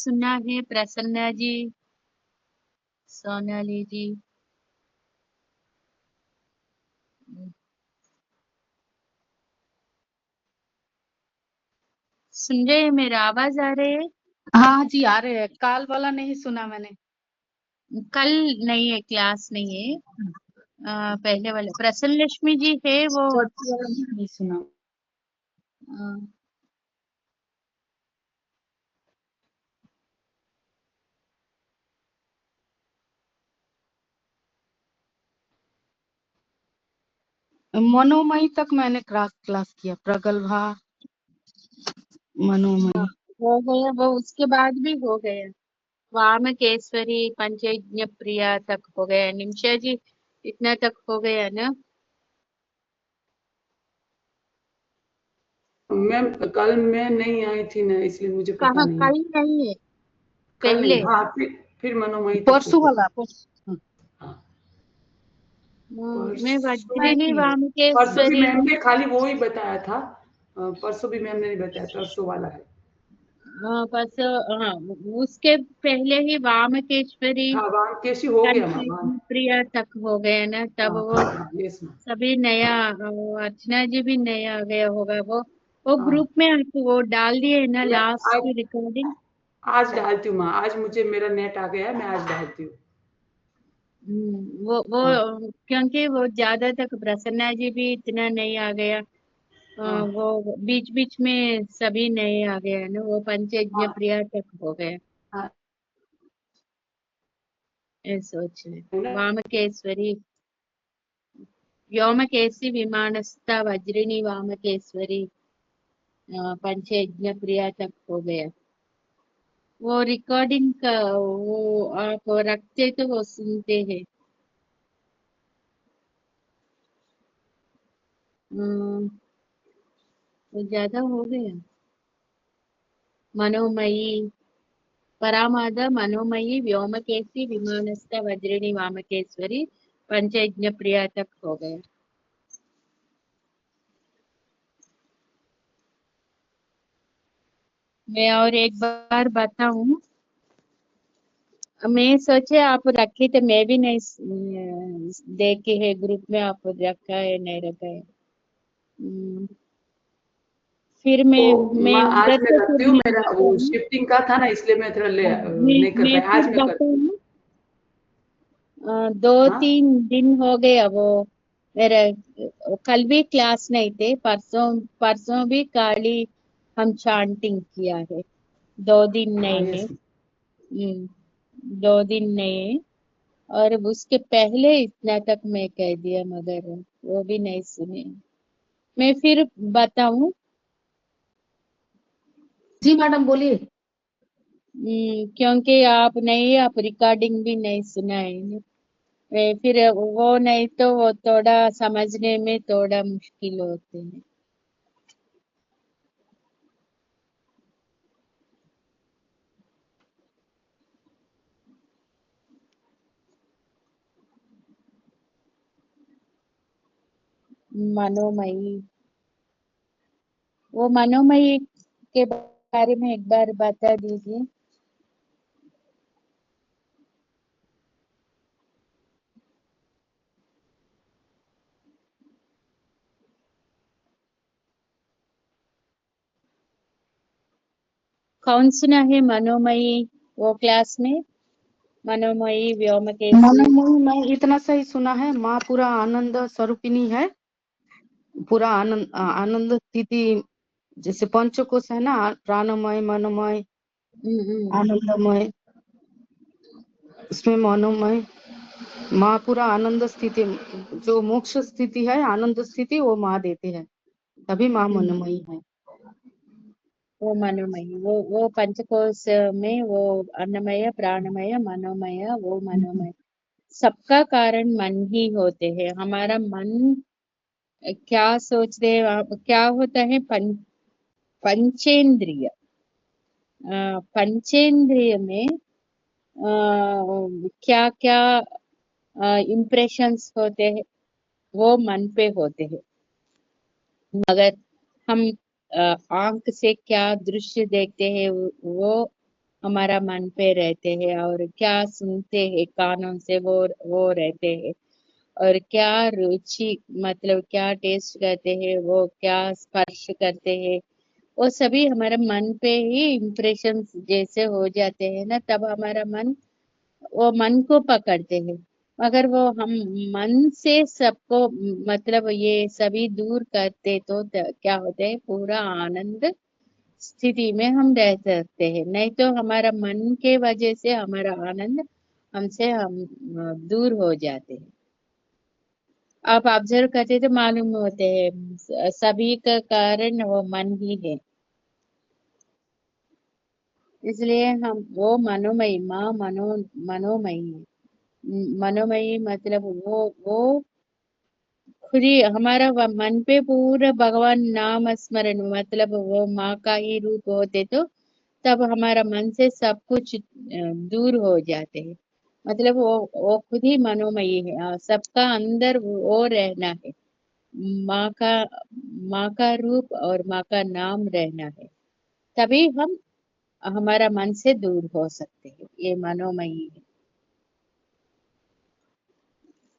सुना है प्रसन्ना जी, सोनाली जी। सुन रहे हैं? मेरा आवाज आ रहे है? हाँ जी आ रहे हैं। काल वाला नहीं सुना मैंने। कल नहीं है, क्लास नहीं है। पहले वाले प्रसन्न लक्ष्मी जी है वो। चौथी वाला नहीं सुना। मनोमयी तक मैंने क्लास किया। प्रगल्भा मनोमयी हो गया वो, उसके बाद भी हो गया। वामकेश्वरी पंचयज्ञ प्रिया तक हो गया। निमिषा जी इतना तक हो गया ना? मैम कल मैं नहीं आई थी ना, इसलिए मुझे पता कहाँ? नहीं। कल नहीं है, कल पहले। नहीं, हाँ फिर मनोमयी तक परसों हो वाला। हाँ। मैं वज्रिनी परसों भी वामकेश्वरी। मैम ने खाली वो ही बताया था। परसों भी मैम ने नहीं बताया, परसों वाला है। बस हाँ, उसके पहले ही वामकेश्वरी हाँ वामकेशी हो गया मैम। पंचयज्ञ प्रिया तक हो गया ना, तब वो यस मैम। सभी नया। अर्चना जी भी नया आ गया होगा। वो हाँ। ग्रुप में आपको वो डाल दिए है ना मैं लास्ट रिकॉर्डिंग? आज डालती हूँ माँ, आज मुझे मेरा नेट आ गया है, मैं आज डालती हूँ। वो हाँ। क्योंकि वो ज्यादा तक प्रसन्ना जी भी इतना नहीं आ गया। हाँ। वो बीच बीच में सभी नए आ गया ना, वो पंचयज्ञ हाँ। प्रिया तक हो गया। हाँ। सोच वामकेश्वरी व्योमकेशी विमानस्था वज्रिनी वामकेश्वरी पंचयज्ञ प्रिया तक हो गया। वो रिकॉर्डिंग का वो आप रखते तो वो सुनते हैं। वो ज्यादा हो गया। मनोमयी परामाद मनोमयी व्योमकेशी विमानस्थ वज्रिणी वामकेश्वरी पंचयज्ञ प्रिया तक हो गया। मैं और एक बार बताऊं, मैं सोचे आप रखी तो मैं भी नहीं देखे है ग्रुप में, आप रखा है नहीं रखा है। फिर मैं माँ आज उधर मैं से करती फिर हूँ, मैं मेरा वो बताऊं। शिफ्टिंग का था ना, इसलिए मैं थोड़ा नहीं कर मैं पाई। आज फिर मैं करती हूँ। बताऊं। 2-3 दिन हो गया वो मेरे। कल भी क्लास नहीं थे, परसों परसों भी खाली हम चांटिंग किया है। 2 दिन हाँ नहीं है। यस। 2 दिन नहीं है। और उसके पहले इतना तक मैं कह दिया, मगर वो भी नहीं सुने। मैं फिर बताऊं। जी मैडम बोलिए। क्योंकि आप नहीं, आप रिकॉर्डिंग भी नहीं सुना है ना। फिर वो नहीं तो वो थोड़ा समझने में थोड़ा मुश्किल होते हैं। मनोमयी, वो मनोमयी के बारे में एक बार बता दीजिए। कौन सुना है मनोमयी वो क्लास में? मनोमयी व्योमकेशी। मनोमयी मैं इतना सही सुना है। माँ पूरा आनंद स्वरूपिणी है। पूरा आनंद स्थिति, जैसे पंचकोश है ना, प्राणमय मनोमय आनंदमय, उसमें मनोमय माँ पूरा आनंद स्थिति, जो मोक्ष स्थिति है आनंद स्थिति, वो माँ देते हैं, तभी माँ मनोमयी है। वो मनोमयी, वो पंचकोश में वो अन्नमय प्राणमय मनोमय, वो मनोमय। सबका कारण मन ही होते हैं। हमारा मन क्या सोचते हैं, क्या होता है? पंचेंद्रिय। पंचेंद्रिय में क्या क्या इम्प्रेशंस होते हैं, वो मन पे होते हैं। मगर हम आंख से क्या दृश्य देखते हैं, वो हमारा मन पे रहते हैं, और क्या सुनते हैं कानों से वो रहते हैं, और क्या रुचि मतलब क्या टेस्ट करते हैं, वो क्या स्पर्श करते हैं, वो सभी हमारे मन पे ही इम्प्रेशन जैसे हो जाते हैं ना, तब हमारा मन वो मन को पकड़ते हैं। मगर वो हम मन से सबको मतलब ये सभी दूर करते तो क्या होते हैं, पूरा आनंद स्थिति में हम रह सकते हैं। नहीं तो हमारा मन के वजह से हमारा आनंद हमसे हम दूर हो जाते हैं। आप ऑब्जर्व करते तो मालूम होते हैं, सभी का कारण वो मन ही है। इसलिए हम वो मनोमयी माँ मनोमयी है। मनोमयी मतलब वो खुद ही हमारा मन पे पूरा भगवान नाम स्मरण, मतलब वो माँ का ही रूप होते तो तब हमारा मन से सब कुछ दूर हो जाते हैं। मतलब वो खुद ही मनोमयी है, सबका अंदर वो रहना है। माँ का माँ का रूप और माँ का नाम रहना है, तभी हम हमारा मन से दूर हो सकते हैं। ये मनोमयी है।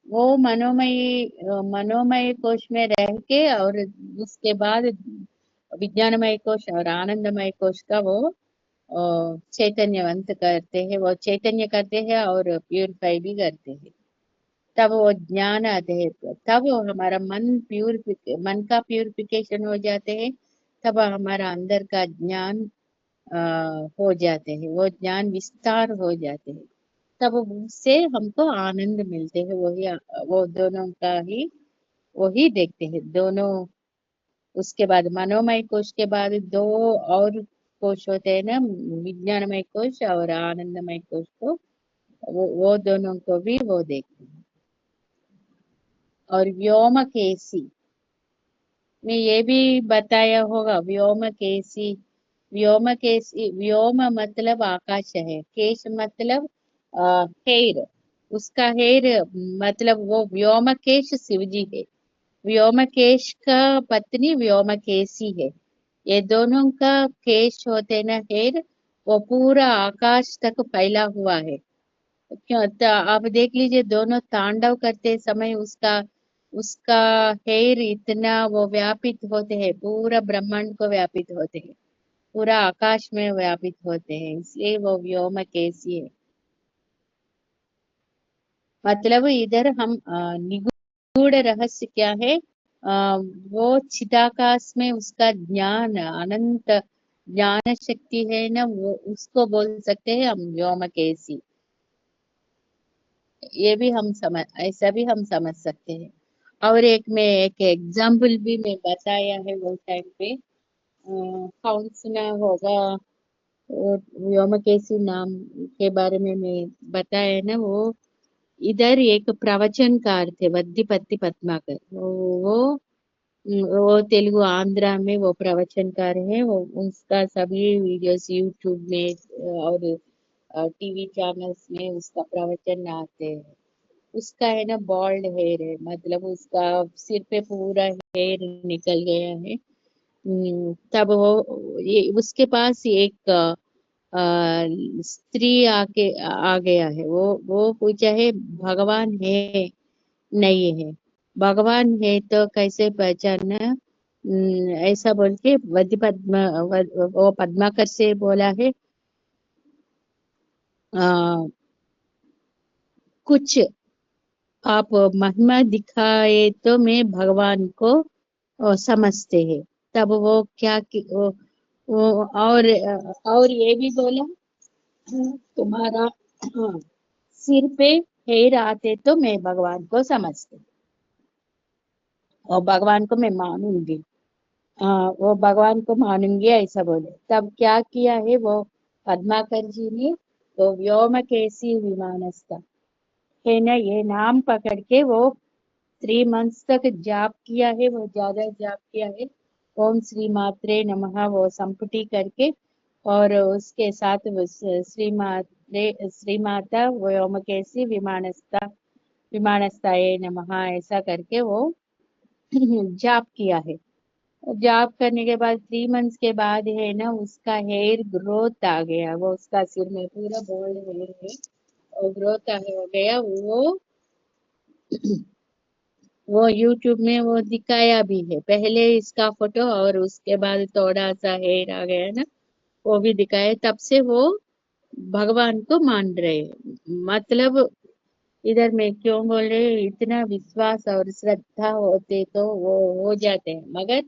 वो मनोमय कोश में रह के, और उसके बाद विज्ञानमय कोश और आनंदमय कोश का वो चैतन्यवंत करते हैं, वो चैतन्य करते हैं और प्यूरिफाई भी करते हैं। तब वो ज्ञान आते हैं, तब वो हमारा मन का प्यूरिफिकेशन हो जाते हैं। तब हमारा अंदर का ज्ञान अ, हो जाते हैं, वो ज्ञान विस्तार हो जाते हैं। तब उससे हमको आनंद मिलते हैं। वो दोनों का ही वही देखते हैं दोनों। उसके बाद मनोमय कोश के बाद दो और कोश होते हैं ना, विज्ञानमय कोश और आनंदमय कोश को, वो दोनों को भी वो देखते हैं। और व्योमकेशी में ये भी बताया होगा, व्योमकेशी। व्योम मतलब आकाश है, केश मतलब हेर, उसका हेर मतलब वो व्योमकेश शिव जी है। व्योमकेश का पत्नी व्योमकेशी है। ये दोनों का केश होते ना, हेर, वो पूरा आकाश तक फैला हुआ है। क्यों तो आप देख लीजिए, दोनों तांडव करते समय उसका उसका हेर इतना वो व्यापित होते हैं, पूरा ब्रह्मांड को व्यापित होते हैं, पूरा आकाश में व्यापित होते हैं, इसलिए वो व्योमकेशी है। मतलब इधर हम निगूढ़ रहस्य क्या है, वो चिदाकाश में उसका ज्ञान अनंत ज्ञान शक्ति है ना, वो उसको बोल सकते हैं हम व्योमकेशी। ये भी हम समझ ऐसा भी हम समझ सकते हैं। और एक एग्जाम्पल भी मैं बताया है वो टाइम पे, कौन सुना होगा, व्योमकेशी नाम के बारे में मैं बताया है ना। वो इधर एक प्रवचनकार थे, वद्दीपति पद्माकर। वो तेलुगु आंध्रा में वो प्रवचनकार है। वो उसका सभी वीडियोस यूट्यूब में और टीवी चैनल्स में उसका प्रवचन आते हैं। उसका है ना बॉल्ड हेयर है, मतलब उसका सिर पे पूरा हेयर निकल गया है। तब वो ये उसके पास एक स्त्री आ गया है। वो पूछा है, भगवान है नहीं है, भगवान है तो कैसे पहचानना, ऐसा बोल के वो पद्माकर से बोला है, आ, कुछ आप महिमा दिखाए तो मैं भगवान को समझते हैं। तब वो क्या वो और ये भी बोला, तुम्हारा सिर पे हेर आते तो मैं भगवान को समझती, और भगवान को मैं मानूंगी। वो भगवान को मानूंगी ऐसा बोले। तब क्या किया है वो पद्माकर जी ने, वो व्योमकेशी विमानस्था है ना, ये नाम पकड़ के वो 3 मंथ्स तक जाप किया है, वो ज्यादा जाप किया है। ओम श्री मात्रे नमः वो संपुटी करके, और उसके साथ श्री माता व्योमकेशी विमानस्थाय नमः ऐसा करके वो जाप किया है। जॉब करने के बाद 3 मंथ्स के बाद है ना उसका हेयर ग्रोथ आ गया, वो उसका सिर में पूरा बोल्ड हेयर है और ग्रोथ हो गया। वो यूट्यूब में वो दिखाया भी है, पहले इसका फोटो और उसके बाद थोड़ा सा हेयर आ गया ना, वो भी दिखाया। तब से वो भगवान को मान रहे हैं। मतलब इधर में क्यों बोल रहे हैं, इतना विश्वास और श्रद्धा होते तो वो हो जाते हैं, मगर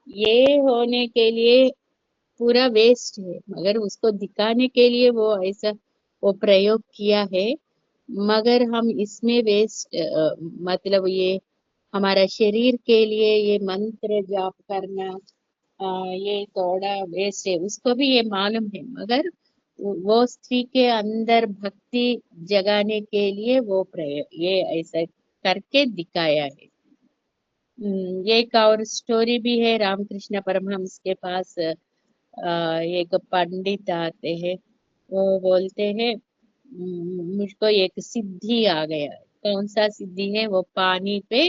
ये होने के लिए पूरा वेस्ट है, मगर उसको दिखाने के लिए वो ऐसा वो प्रयोग किया है। मगर हम इसमें वेस्ट मतलब ये हमारा शरीर के लिए ये मंत्र जाप करना ये थोड़ा वेस्ट है, उसको भी ये मालूम है, मगर वो स्त्री के अंदर भक्ति जगाने के लिए वो प्रयोग ये ऐसा करके दिखाया है। ये एक और स्टोरी भी है, रामकृष्ण परमहंस के पास एक पंडित आते हैं, वो बोलते हैं मुझको एक सिद्धि आ गया। कौन सा सिद्धि है? वो पानी पे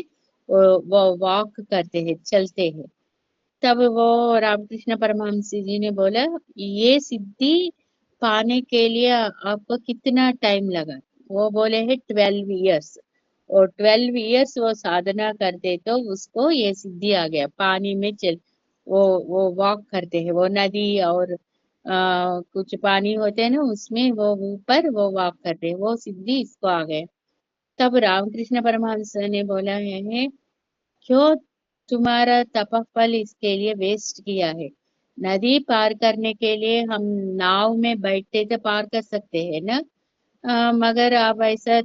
वो वॉक करते हैं, चलते हैं। तब वो रामकृष्ण परमहंस जी ने बोला, ये सिद्धि पाने के लिए आपको कितना टाइम लगा? वो बोले है 12 इयर्स। और 12 इयर्स वो साधना करते तो उसको ये सिद्धि आ गया, पानी में चल वो वॉक करते हैं, वो नदी और कुछ पानी होते हैं ना उसमें वो ऊपर वो वॉक करते हैं, वो सिद्धि इसको आ गया। तब रामकृष्ण परमहंस ने बोला है क्यों तुम्हारा तपफल इसके लिए वेस्ट किया है? नदी पार करने के लिए हम नाव में बैठते तो पार कर सकते हैं ना, मगर आप ऐसा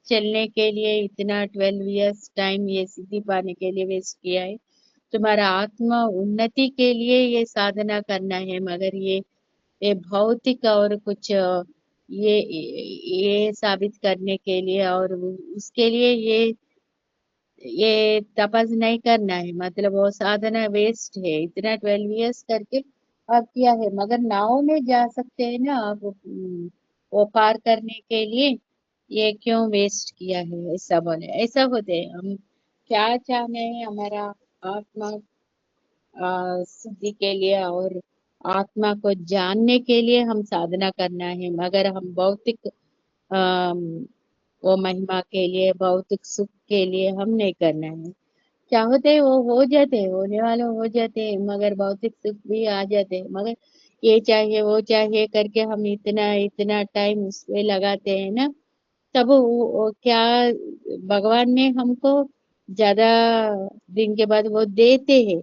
चलने के लिए इतना 12 इयर्स टाइम ये सिद्धि पाने के लिए वेस्ट किया है। तुम्हारा आत्मा उन्नति के लिए ये साधना करना है, मगर ये भौतिक और कुछ ये साबित करने के लिए और उसके लिए ये तपस नहीं करना है, मतलब वो साधना वेस्ट है। इतना 12 इयर्स करके आप किया है, मगर नाव में जा सकते हैं ना आप वो पार करने के लिए, ये क्यों वेस्ट किया है? ऐसा बोले। ऐसा होते हैं हम क्या चाह रहे हैं, हमारा आत्मा सिद्धि के लिए और आत्मा को जानने के लिए हम साधना करना है, मगर हम भौतिक अम, वो महिमा के लिए भौतिक सुख के लिए हम नहीं करना है। क्या होते हैं वो हो जाते हैं, होने वाले हो जाते हैं, मगर भौतिक सुख भी आ जाते हैं, मगर ये चाहिए वो चाहिए करके हम इतना इतना टाइम उस पे लगाते हैं ना, तब वो क्या भगवान ने हमको ज्यादा दिन के बाद वो देते हैं।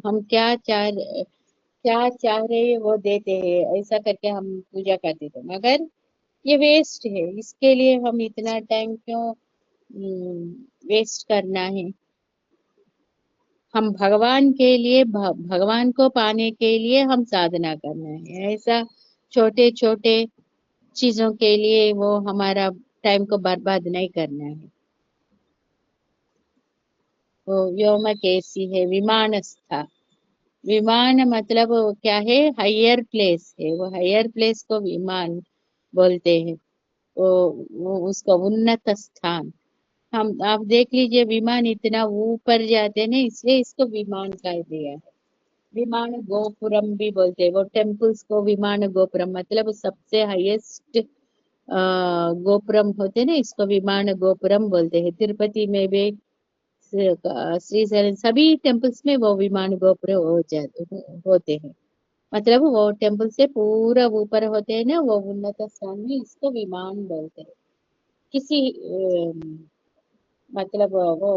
हम क्या चाह रहे हैं वो देते हैं, ऐसा करके हम पूजा करते थे, मगर ये वेस्ट है। इसके लिए हम इतना टाइम क्यों वेस्ट करना है? हम भगवान के लिए भगवान को पाने के लिए हम साधना करना है, ऐसा छोटे छोटे चीजों के लिए वो हमारा टाइम को बर्बाद नहीं करना है। वो व्योम कैसी है विमानस्था। विमान मतलब वो क्या है? हायर प्लेस है, वो हायर प्लेस को विमान बोलते हैं। वो उसका उन्नत स्थान। हम आप देख लीजिए विमान इतना ऊपर जाते हैं ना, इसलिए इसको विमान कह दिया है। विमान गोपुरम भी बोलते हैं, वो टेम्पल्स को विमान गोपुरम मतलब सबसे हाईएस्ट गोपुरम होते हैं ना, इसको विमान गोपुरम बोलते हैं। तिरुपति में भी श्री सभी टेम्पल्स में वो विमान गोपुर हो जाते होते हैं। मतलब वो टेम्पल से पूरा ऊपर होते हैं ना, वो उन्नत स्थान में इसको विमान बोलते हैं। किसी मतलब वो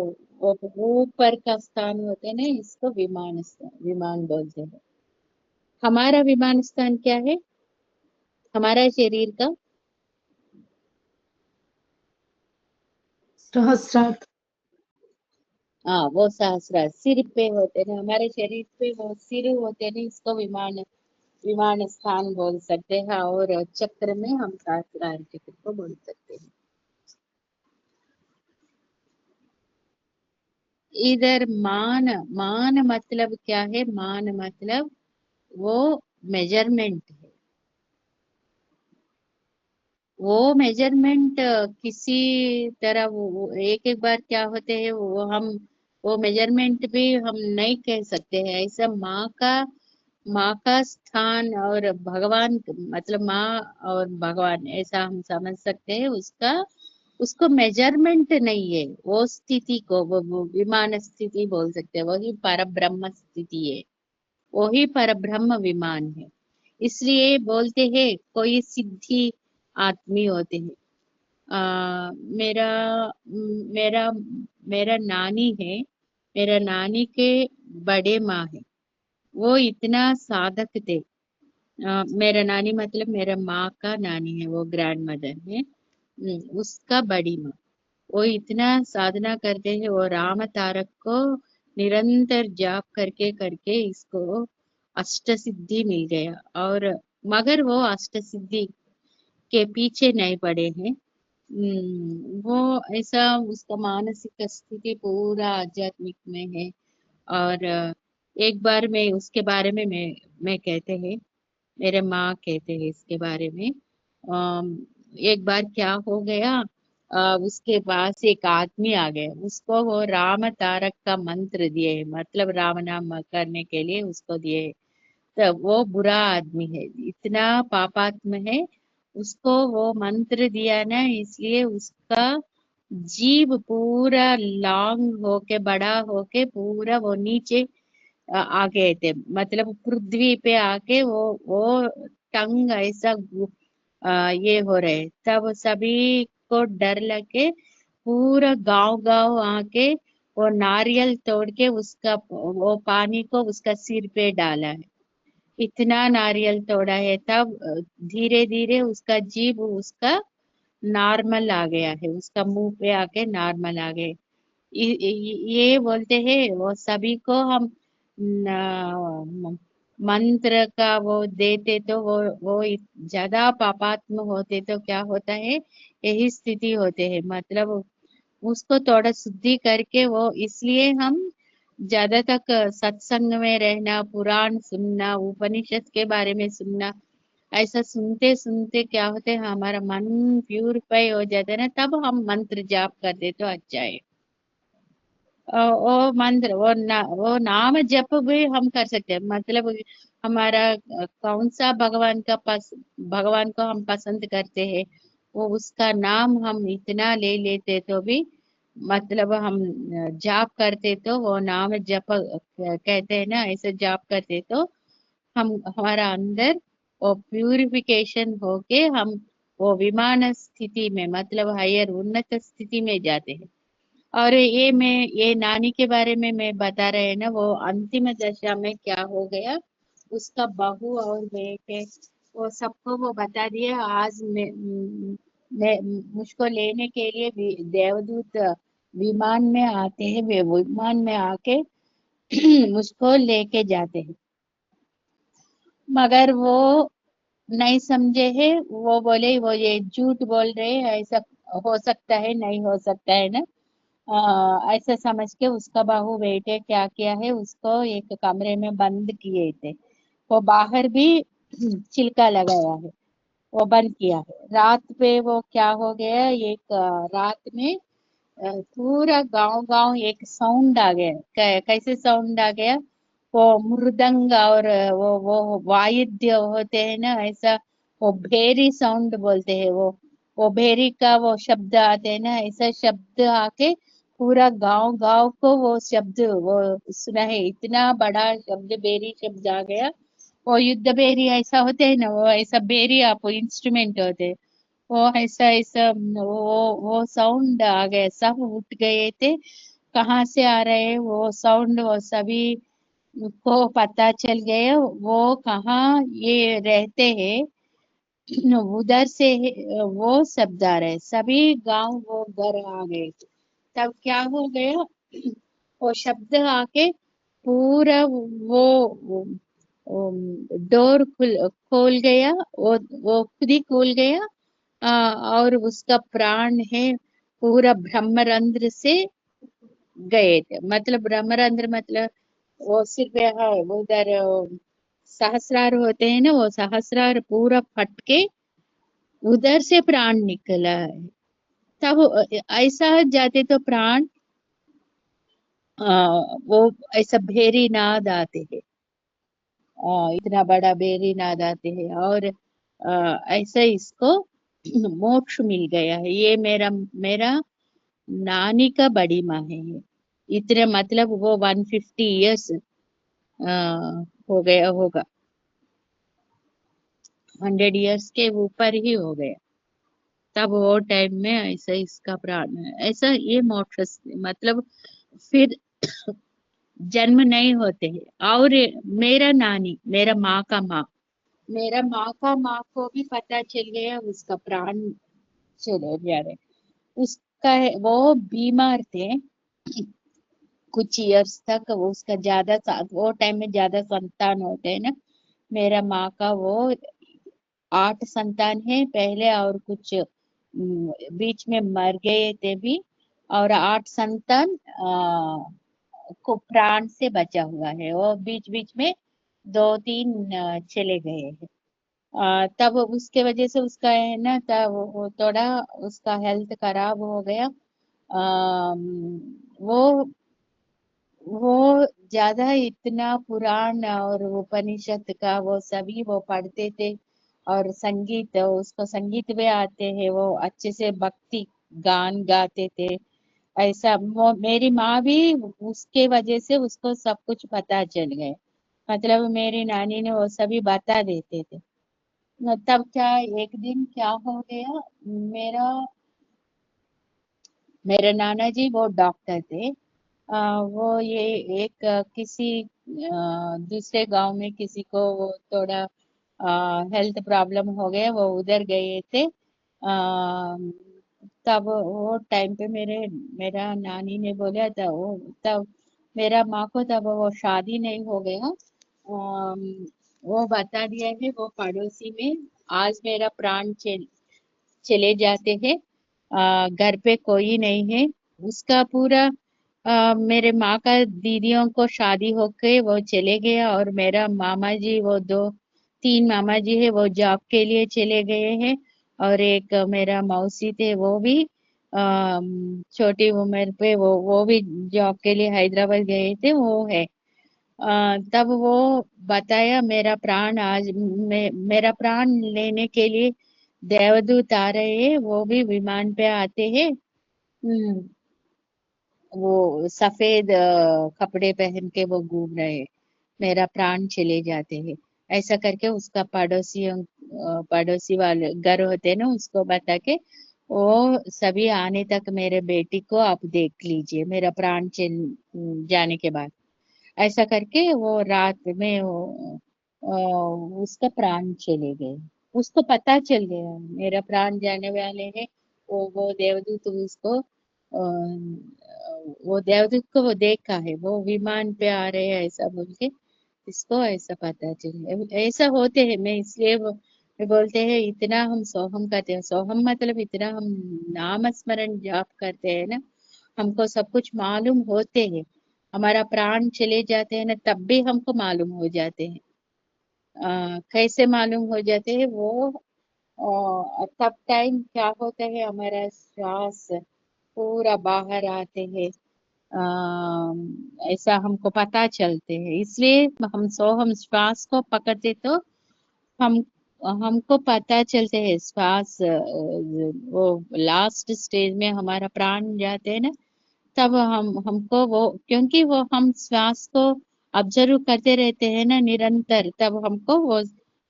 ऊपर का स्थान होते हैं ना, इसको विमान स्थान विमान बोलते हैं। हमारा विमान स्थान क्या है? हमारा शरीर का सहस्रार्थ। हाँ वो सहस्रार सिर पे होते हैं, हमारे शरीर पे वो सिर होते हैं, इसको विमान विमान स्थान बोल सकते हैं। और चक्र में हम सहस्रार चक्र को बोल सकते हैं। इधर मान मान मतलब क्या है? मान मतलब वो मेजरमेंट है। वो मेजरमेंट किसी तरह वो एक एक बार क्या होते हैं वो हम वो मेजरमेंट भी हम नहीं कह सकते हैं। ऐसा माँ का स्थान और भगवान, मतलब माँ और भगवान ऐसा हम समझ सकते हैं। उसका उसको मेजरमेंट नहीं है। वो स्थिति को वो विमान स्थिति बोल सकते हैं। वही पर ब्रह्म स्थिति है, वही पर ब्रह्म विमान है। इसलिए बोलते हैं कोई सिद्धि आदमी होते हैं। मेरा मेरा मेरा नानी है, मेरा नानी के बड़े माँ है। वो इतना साधक थे। मेरा नानी मतलब मेरा माँ का नानी है, वो ग्रैंड मदर है। उसका बड़ी माँ, वो इतना साधना करते हैं। वो राम तारक को निरंतर जाप करके करके इसको अष्ट सिद्धि मिल गया। और मगर वो अष्ट सिद्धि के पीछे नहीं पड़े हैं। वो ऐसा उसका मानसिक स्थिति पूरा आध्यात्मिक में है। और एक बार मैं उसके बारे में मैं कहते हैं, मेरे माँ कहते हैं इसके बारे में। एक बार क्या हो गया, उसके पास एक आदमी आ गया। उसको वो राम तारक का मंत्र दिए, मतलब राम नाम करने के लिए उसको दिए। तो वो बुरा आदमी है, इतना पापात्म है। उसको वो मंत्र दिया ना, इसलिए उसका जीव पूरा लॉन्ग होके बड़ा होके पूरा वो नीचे आ गए थे। मतलब पृथ्वी पे आके वो टंग ऐसा ये हो रहे। तब सभी को डर लगे। पूरा गांव गांव आके वो नारियल तोड़ के उसका वो पानी को उसका सिर पे डाला है। इतना नारियल तोड़ा है। तब धीरे धीरे उसका जीभ उसका नॉर्मल आ गया है, उसका मुंह पे आके नॉर्मल आ गए। ये बोलते हैं वो सभी को हम मंत्र का वो देते तो वो ज्यादा पापात्म होते तो क्या होता है, यही स्थिति होते हैं। मतलब उसको थोड़ा शुद्धि करके वो, इसलिए हम ज्यादा तक सत्संग में रहना, पुराण सुनना, उपनिषद के बारे में सुनना, ऐसा सुनते सुनते क्या होते है, हमारा मन प्यूरिफाई हो जाता है ना। तब हम मंत्र जाप करते तो अच्छा है। वो मंत्र वो नाम जप भी हम कर सकते हैं। मतलब हमारा कौन सा भगवान का भगवान को हम पसंद करते हैं, वो उसका नाम हम इतना ले लेते तो भी, मतलब हम जाप करते तो वो नाम जप कहते हैं ना, ऐसे जाप करते तो हम हमारा अंदर वो प्यूरिफिकेशन होके हम वो विमान स्थिति में, मतलब हायर उन्नत स्थिति में जाते हैं। और ये नानी के बारे में मैं बता रहे हैं ना, वो अंतिम दशा में क्या हो गया, उसका बहू और बेटे वो सबको वो बता दिया। आज मैं मुझको लेने के लिए देवदूत विमान में आते हैं, वे विमान में आके मुझको लेके जाते हैं। मगर वो नहीं समझे है। वो बोले वो ये झूठ बोल रहे हैं, ऐसा हो सकता है नहीं हो सकता है ना। ऐसा समझ के उसका बहू बेटे क्या किया है, उसको एक कमरे में बंद किए थे। वो बाहर भी छिलका लगाया है, वो बंद किया है। रात पे वो क्या हो गया, एक रात में पूरा गांव गांव एक साउंड आ गया। कैसे साउंड आ गया, वो मृदंग और वो वाद्य होते हैं ना, ऐसा वो भेरी साउंड बोलते हैं। वो भेरी का वो शब्द आते हैं ना, ऐसा शब्द आके पूरा गांव गांव को वो शब्द वो सुना है। इतना बड़ा शब्द बेरी शब्द आ गया। वो युद्ध बेरी ऐसा होते हैं ना, वो ऐसा बेरी आप इंस्ट्रूमेंट होते हैं। वो ऐसा ऐसा वो साउंड आ गए, सब उठ गए थे। कहाँ से आ रहे हैं वो साउंड, वो सभी को पता चल गया वो कहाँ ये रहते हैं। उधर से वो शब्द आ रहे, सभी गांव वो घर आ गए। तब क्या हो गया, वो शब्द आके पूरा डोर खोल गया। वो खुद ही खोल गया। और उसका प्राण है पूरा ब्रह्मरंध्र से गए थे। मतलब ब्रह्मरंध्र मतलब वो सिर्फ है वो उधर सहस्रार होते हैं ना, वो सहस्रार पूरा फट के उधर से प्राण निकला है। तब ऐसा जाते तो प्राण वो ऐसा भेरी नाद आते हैं, इतना बड़ा भेरी नाद आते हैं, और ऐसा इसको मोक्ष मिल गया है। ये मेरा मेरा नानी का बड़ी माँ है ये। इतने मतलब वो 150 इयर्स हो गया होगा, 100 इयर्स के ऊपर ही हो गया। तब वो टाइम में ऐसा इसका प्राण है, ऐसा ये मोक्ष मतलब फिर जन्म नहीं होते हैं। और मेरा नानी, मेरा माँ का माँ, मेरा माँ का माँ को भी पता चल गया उसका प्राण चले जा रहे। उसका वो बीमार थे कुछ इयर्स तक, वो उसका ज्यादा वो टाइम में ज्यादा संतान होते हैं ना। मेरा माँ का वो 8 संतान है पहले, और कुछ बीच में मर गए थे भी, और 8 संतान को प्राण से बचा हुआ है। वो बीच बीच में 2-3 चले गए हैं। तब उसके वजह से उसका है ना, तब वो थोड़ा उसका हेल्थ खराब हो गया। वो ज्यादा इतना पुराण और उपनिषद का वो सभी वो पढ़ते थे, और संगीत, उसको संगीत में आते हैं, वो अच्छे से भक्ति गान गाते थे। ऐसा वो मेरी माँ भी, उसके वजह से उसको सब कुछ पता चल गए। मतलब मेरी नानी ने वो सभी बता देते थे। तब क्या एक दिन क्या हो गया, मेरा मेरे नाना जी वो डॉक्टर थे। वो ये एक किसी दूसरे गांव में किसी को वो थोड़ा हेल्थ प्रॉब्लम हो गया, वो उधर गए थे। तब वो टाइम पे मेरा नानी ने बोला था वो, तब मेरा माँ को तब वो शादी नहीं हो गया। वो बता दिया है वो पड़ोसी में, आज मेरा प्राण चले जाते हैं, घर पे कोई नहीं है। उसका पूरा मेरे माँ का दीदियों को शादी होके वो चले गया, और मेरा मामा जी, वो 2-3 मामा जी है वो जॉब के लिए चले गए हैं। और एक मेरा मौसी थे वो भी छोटी उम्र पे वो भी जॉब के लिए हैदराबाद गए थे, वो है। तब वो बताया मेरा प्राण आज मेरा प्राण लेने के लिए देवदूत आ रहे हैं, वो भी विमान पे आते हैं। वो सफेद कपड़े पहन के वो घूम रहे हैं, मेरा प्राण चले जाते हैं। ऐसा करके उसका पड़ोसी वाले घर होते हैं ना, उसको बता के वो सभी आने तक मेरे बेटी को आप देख लीजिए मेरा प्राण चल जाने के बाद। ऐसा करके वो रात में उसका प्राण चले गए। उसको पता चल गया मेरा प्राण जाने वाले हैं। वो देवदूत उसको वो देवदूत को वो देखा है, वो विमान पे आ रहे हैं ऐसा बोल के इसको ऐसा पता चले। ऐसा होते हैं, मैं इसलिए मैं बोलते हैं इतना हम सोहम करते हैं। सोहम मतलब इतना हम नाम स्मरण जाप करते हैं ना, हमको सब कुछ मालूम होते हैं। हमारा प्राण चले जाते हैं ना, तब भी हमको मालूम हो जाते हैं। कैसे मालूम हो जाते हैं वो, तब टाइम क्या होता है, हमारा श्वास पूरा बाहर आते हैं। ऐसा हमको पता चलते हैं, इसलिए हम श्वास को पकड़ते तो हम हमको पता चलते हैं श्वास वो लास्ट स्टेज में हमारा प्राण जाते हैं ना, तब हमको वो, क्योंकि वो हम श्वास को ऑब्जर्व करते रहते हैं ना निरंतर, तब हमको वो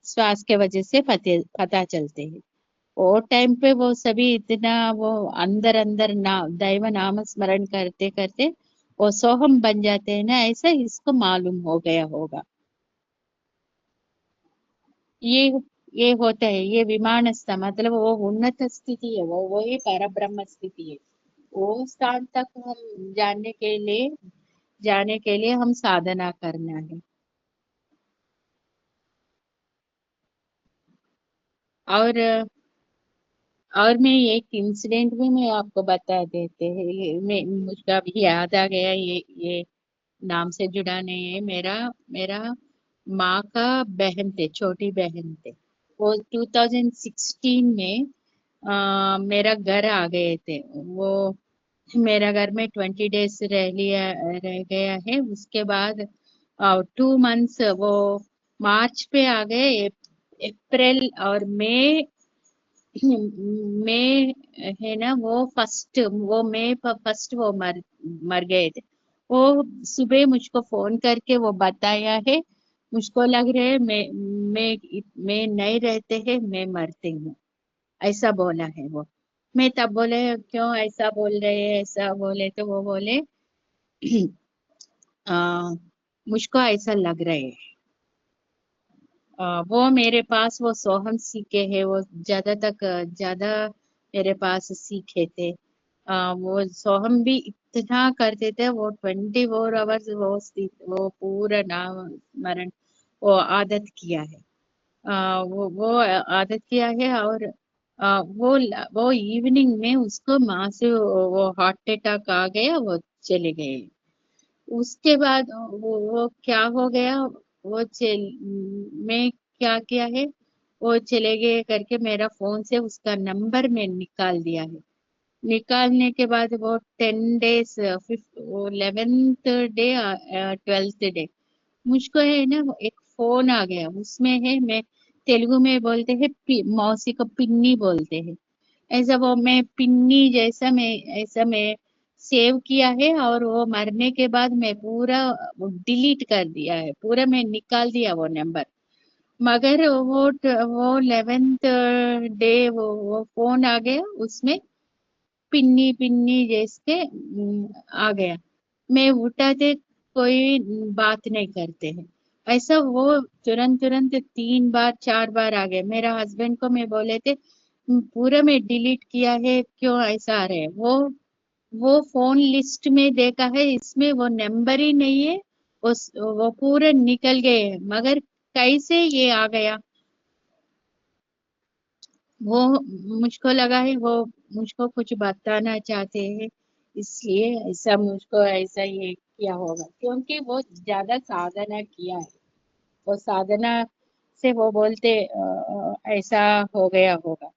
श्वास के वजह से पता चलते हैं। वो टाइम पे वो सभी इतना वो अंदर अंदर दैव नाम स्मरण करते करते वो सोहम बन जाते हैं ना, ऐसा इसको मालूम हो गया होगा। ये ये होता है, ये विमानस्थ मतलब वो उन्नत स्थिति है, वो वही पर ब्रह्म स्थिति है। वो स्थान तक हम जाने के लिए हम साधना करना है। और मैं एक इंसिडेंट भी मैं आपको बता देते हैं, मुझको अभी याद आ गया, ये नाम से जुड़ा नहीं है। मेरा मेरा माँ का बहन थे, छोटी बहन थे। वो 2016 में मेरा घर आ गए थे। वो मेरा घर में 20 डेज रह गया है। उसके बाद 2 मंथ्स वो मार्च पे आ गए। अप्रैल और मई में है ना, वो फर्स्ट, वो मई फर्स्ट वो मर गए थे। वो सुबह मुझको फोन करके वो बताया है। मुझको लग रहा है मैं नहीं रहते हैं, मैं मरती हूँ, ऐसा बोला है वो। मैं तब बोले क्यों ऐसा बोल रहे हैं, ऐसा बोले तो वो बोले आ, मुझको ऐसा लग रहा है। वो मेरे पास वो सोहम सीखे है, वो ज्यादा मेरे पास सीखे थे। वो सोहम भी इतना करते थे, वो 24 आवर्स वो पूरा नाम स्मरण वो आदत किया है। वो आदत किया है। और वो इवनिंग में उसको माँ से वो हार्ट अटैक आ गया, वो चले गए। उसके बाद वो क्या हो गया, वो मैं क्या किया है, वो चले गए करके मेरा फोन से उसका नंबर में निकाल दिया है। निकालने के बाद वो 10 डेज, फिफ्थ, वो 11th डे 12th डे मुझको है ना वो एक फोन आ गया। उसमें है, मैं तेलुगु में बोलते हैं मौसी को पिन्नी बोलते हैं। ऐसा वो मैं पिन्नी जैसा मैं ऐसा मैं सेव किया है। और वो मरने के बाद मैं पूरा डिलीट कर दिया है, पूरा मैं निकाल दिया वो नंबर। मगर वो 11th डे वो फोन आ गया, उसमें पिन्नी पिन्नी जैसे आ गया। मैं उठाते कोई बात नहीं करते हैं, ऐसा वो तुरंत तुरंत 3 बार 4 बार आ गया। मेरा हस्बैंड को मैं बोले थे पूरा मैं डिलीट किया है, क्यों ऐसा आ रहा है। वो फोन लिस्ट में देखा है, इसमें वो नंबर ही नहीं है। वो पूरे निकल गए हैं, मगर कैसे ये आ गया, वो मुझको लगा है वो मुझको कुछ बताना चाहते हैं, इसलिए ऐसा मुझको ऐसा ये किया होगा, क्योंकि वो ज्यादा साधना किया है। वो साधना से वो बोलते ऐसा हो गया होगा,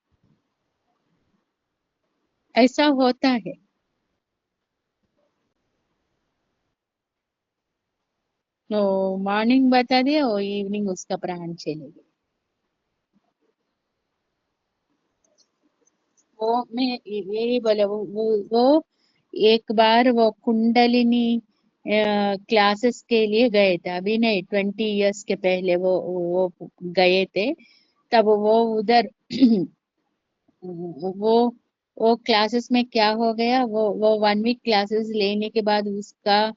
ऐसा होता है। तो मॉर्निंग बता दिया, वो इवनिंग उसका प्राण चले गए। वो मैं यही बोले, वो एक बार वो कुंडलिनी क्लासेस के लिए गए थे, अभी नहीं 20 इयर्स के पहले वो गए थे। तब वो उधर वो वो क्लासेस में क्या हो गया, वो 1 वीक क्लासेस लेने के बाद उसका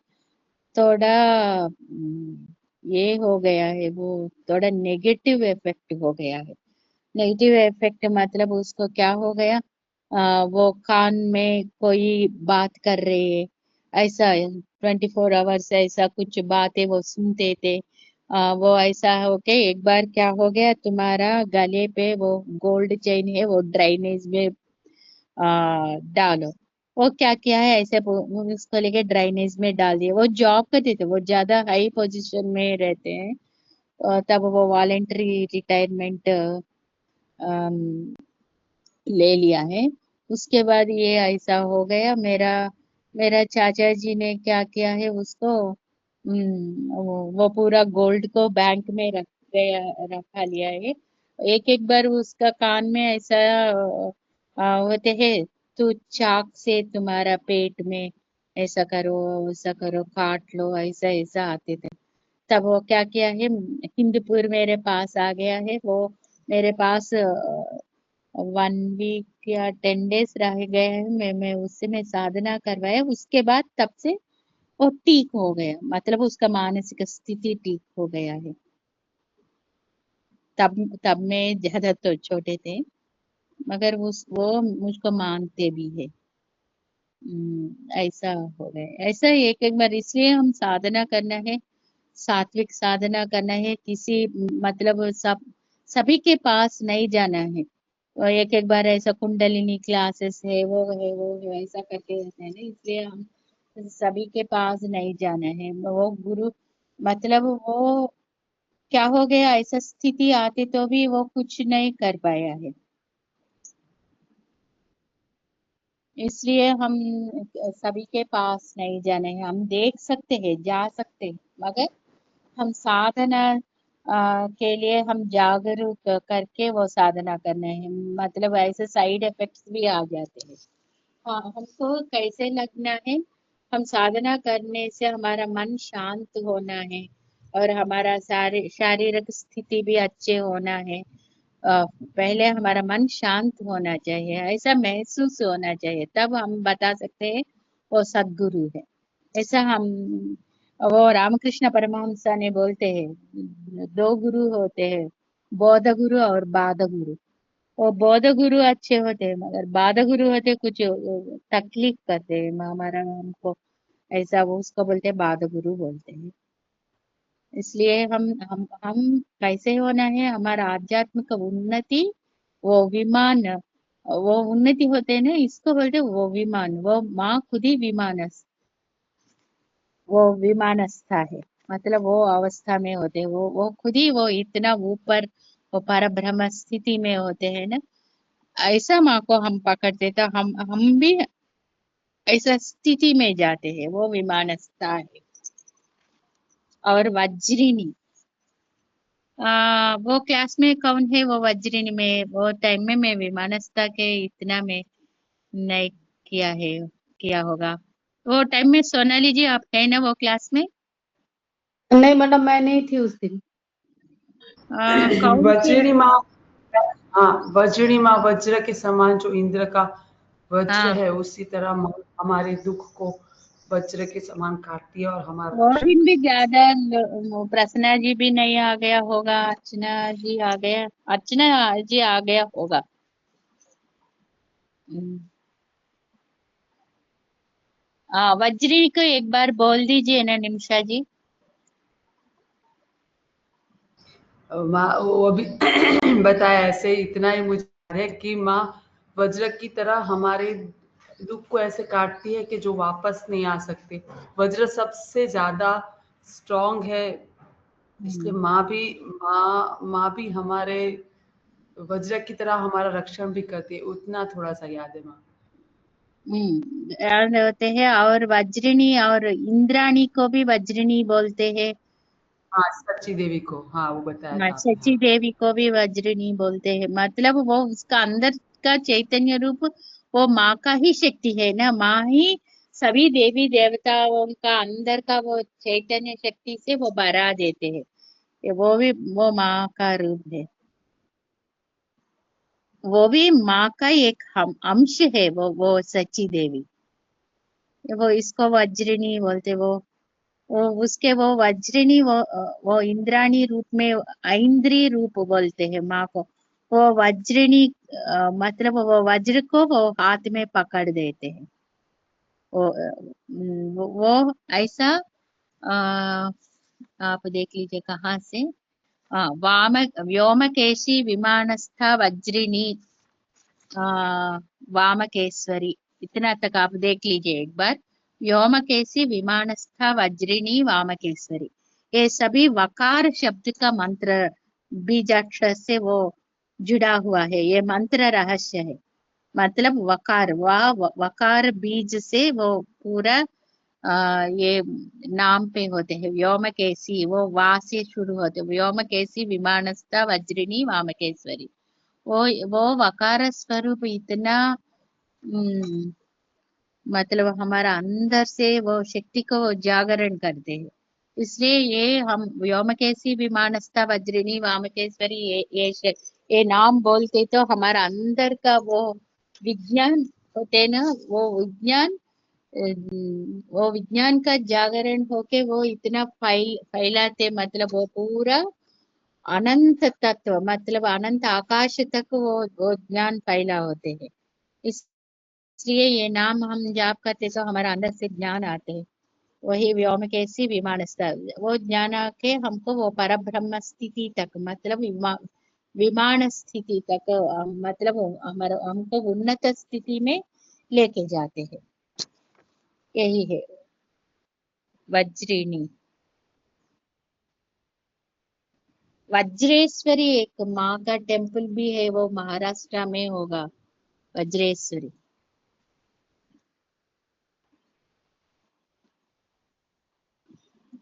थोड़ा ये हो गया है, वो थोड़ा नेगेटिव इफेक्ट हो गया है। नेगेटिव इफेक्ट मतलब उसको क्या हो गया, वो कान में कोई बात कर रहे है, ऐसा 24 आवर्स ऐसा कुछ बातें वो सुनते थे। वो ऐसा हो के एक बार क्या हो गया, तुम्हारा गले पे वो गोल्ड चेन है, वो ड्राइनेज में डालो। वो क्या किया है, ऐसे वो उसको लेके ड्राइनेज में डाल दिया। वो जॉब करते थे, वो ज्यादा हाई पोजीशन में रहते हैं। तब वो वॉलेंट्री रिटायरमेंट ले लिया है। उसके बाद ये ऐसा हो गया। मेरा मेरा चाचा जी ने क्या किया है, उसको वो पूरा गोल्ड को बैंक में रखा लिया है। एक एक बार उसका कान में ऐसा होते हैं, तो चाक से तुम्हारा पेट में ऐसा करो, वैसा करो, काट लो, ऐसा ऐसा आते थे। तब वो क्या किया है, हिंदूपुर मेरे पास आ गया है वो। मेरे पास 1 वीक या 10 डेज रह गए हैं। मैं उससे मैं साधना करवाया, उसके बाद तब से वो ठीक हो गया, मतलब उसका मानसिक स्थिति ठीक हो गया है। तब तब में ज्यादा तो छोटे थे, मगर वो मुझको मानते भी है। ऐसा हो गया, ऐसा एक एक बार, इसलिए हम साधना करना है, सात्विक साधना करना है। किसी मतलब सभी के पास नहीं जाना है। और एक एक बार ऐसा कुंडलिनी क्लासेस है, वो है, ऐसा करके रहते हैं ना, इसलिए हम सभी के पास नहीं जाना है। वो गुरु मतलब वो क्या हो गया, ऐसा स्थिति आती तो भी वो कुछ नहीं कर पाया है। इसलिए हम सभी के पास नहीं जाने हैं। हम देख सकते हैं, जा सकते हैं, मगर हम साधना के लिए हम जागरूक करके वो साधना करना है। मतलब ऐसे साइड इफेक्ट्स भी आ जाते हैं। हाँ, हमको कैसे लगना है, हम साधना करने से हमारा मन शांत होना है और हमारा शारीरिक स्थिति भी अच्छे होना है। पहले हमारा मन शांत होना चाहिए, ऐसा महसूस होना चाहिए, तब हम बता सकते हैं वो सद्गुरु है। ऐसा हम, वो रामकृष्ण परमहंस ने बोलते हैं दो गुरु होते हैं, बौद्ध गुरु और बाध गुरु। वो बौद्ध गुरु अच्छे होते हैं, मगर बाध गुरु होते कुछ तकलीफ करते हैं हमारा हमको, ऐसा वो उसको बोलते हैं, बाध गुरु बोलते हैं। इसलिए हम कैसे होना है, हमारा आध्यात्मिक उन्नति, वो विमान, वो उन्नति होते हैं ना, इसको बोलते हैं वो विमान, वो माँ खुद ही वो विमानस्था है। मतलब वो अवस्था में होते हैं, वो खुद ही वो इतना ऊपर, वो पर ब्रह्म स्थिति में होते हैं ना। ऐसा माँ को हम पकड़ते तो हम भी ऐसा स्थिति में जाते हैं, वो विमानस्था है। और वज्रिनी, वो क्लास में कौन है, वो वज्रिनी में वो टाइम में मैं विमानस्था के इतना में नहीं किया है, किया होगा। वो टाइम में सोनाली जी आप है ना वो क्लास में? नहीं मैडम, मैं नहीं थी उस दिन। कौन थे? वज्रिणी माँ, हाँ वज्रिणी माँ वज्र के समान, जो इंद्र का वज्र हाँ, है उसी तरह माँ हमारे दुख को वज्र के समान काटती है और हमारा और रक्षण दिन भी करती है। ज्यादा प्रसन्ना जी भी नहीं आ गया होगा, अर्चना जी आ गया, अर्चना जी आ गया होगा। हम्म। वज्री को एक बार बोल दीजिए ना निमिषा जी। माँ वो अभी बताया, ऐसे इतना ही मुझे याद है कि माँ वज्र की तरह हमारे दुख को ऐसे काटती है कि जो वापस नहीं आ सकते। वज्र सबसे ज्यादा स्ट्रांग है, इसलिए हम्म। माँ भी हमारे वज्र की तरह हमारा रक्षण भी करती है, उतना थोड़ा सा याद है माँ। याद होते हैं। और वज्रिनी और इंद्राणी को भी वज्रिनी बोलते हैं। हाँ सच्ची देवी को, हाँ वो बताया था आपने, सची हाँ। देवी को भी वज्रिनी बोलते हैं। मतलब वो उसका अंदर का चैतन्य रूप, वो माँ का ही शक्ति है ना, माँ ही सभी देवी देवताओं का अंदर का वो चैतन्य शक्ति से वो भरा देते हैं। ये वो भी वो माँ का रूप है। वो भी माँ का एक हम अंश है, वो सच्ची देवी। वो इसको वज्रिनी बोलते। वो उसके वो वज्रिनी, वो इंद्राणी रूप में ऐन्द्री रूप बोलते हैं माँ को। वो वज्रिनी मतलब वो वज्र को वो हाथ में पकड़ देते हैं। वो ऐसा, आ, आप देख लीजिए कहाँ से। वाम व्योमकेशी विमानस्था वज्रिनी, वामकेश्वरी, इतना तक आप देख लीजिए एक बार। व्योमकेशी विमानस्था वज्रिनी वामकेश्वरी, ये सभी वकार शब्द का मंत्र, बीजाक्षर से वो जुड़ा हुआ है, ये मंत्र रहस्य है। मतलब वकार, वकार बीज से वो पूरा ये नाम पे होते हैं। व्योमकेशी वो वा से शुरू होते, व्योमकेशी विमानस्था वज्रिनी वामकेश्वरी। वो वो वकार स्वरूप इतना, हम्म, मतलब हमारा अंदर से वो शक्ति को वो जागरण करते हैं। इसलिए ये हम व्योमकेशी विमानस्था वज्रिनी वामकेश्वरी, ये नाम बोलते तो हमारा अंदर का वो विज्ञान होते ना, वो विज्ञान का जागरण होके वो इतना फैलाते, मतलब वो पूरा अनंत तत्व, मतलब अनंत आकाश तक वो ज्ञान फैला होते हैं। इसलिए ये नाम हम जाप करते तो हमारा अंदर से ज्ञान आते हैं। वही व्योमकेशी विमान स्तर, वो ज्ञान आके हमको वो पर ब्रह्म स्थिति तक, मतलब विमान स्थिति तक, मतलब हमारा हमको उन्नत स्थिति में लेके जाते हैं। यही है वज्रिनी। वज्रेश्वरी एक माँ का टेम्पल भी है, वो महाराष्ट्र में होगा, वज्रेश्वरी।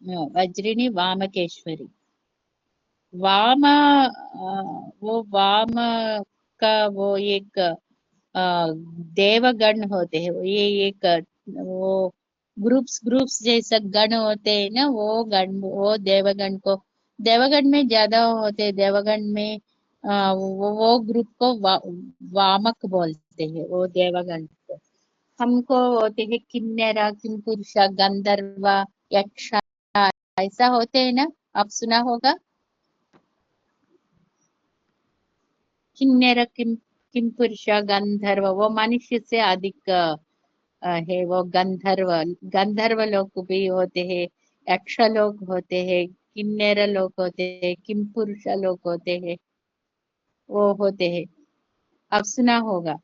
वज्रिणी वामकेश्वरी। वाम वो वाम का वो एक देवगण होते हैं। ये एक वो ग्रुप्स ग्रुप्स जैसा गण होते हैं ना, वो गण, वो देवगण को, देवगण में ज्यादा होते हैं। देवगण में वो ग्रुप को वामक बोलते हैं, वो देवगण को। हमको होते हैं किन्नर, किंपुरुष, गंधर्व, यक्ष, ऐसा होते हैं ना, आप सुना होगा। किन्नर, किंपुरुष, गंधर्व वो मनुष्य से अधिक है। वो गंधर्व, गंधर्व लोग भी होते हैं, यक्ष लोग होते हैं, किन्नर लोग होते हैं, किंपुरुष लोग होते हैं, वो होते हैं। अब सुना होगा।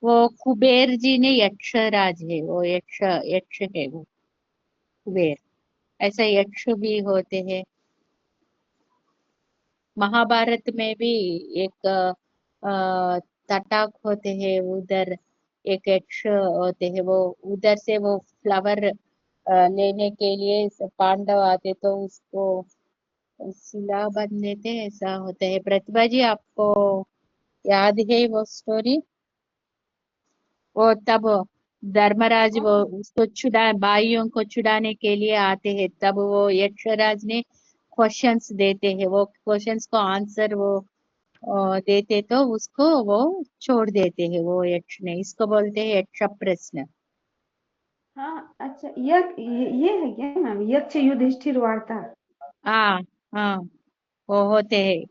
वो कुबेर जी ने यक्षराज है, वो यक्ष, यक्ष है वो कुबेर। ऐसा यक्ष भी होते हैं। महाभारत में भी एक तटाक होते हैं, उधर एक यक्ष होते हैं। वो उधर से वो फ्लावर लेने के लिए पांडव आते तो उसको शिला बन देते, ऐसा होता है। प्रतिभा जी, आपको याद है वो स्टोरी? वो तब धर्मराज वो उसको छुड़ा, भाइयों को छुड़ाने के लिए आते हैं, तब वो यक्षराज ने क्वेश्चंस देते हैं। वो क्वेश्चंस को आंसर वो देते तो उसको वो छोड़ देते हैं, वो यक्ष ने। इसको बोलते हैं यक्ष प्रश्न। हाँ अच्छा, ये है क्या मैम, यक्ष युधिष्ठिर वार्ता? हाँ हाँ, वो होते हैं।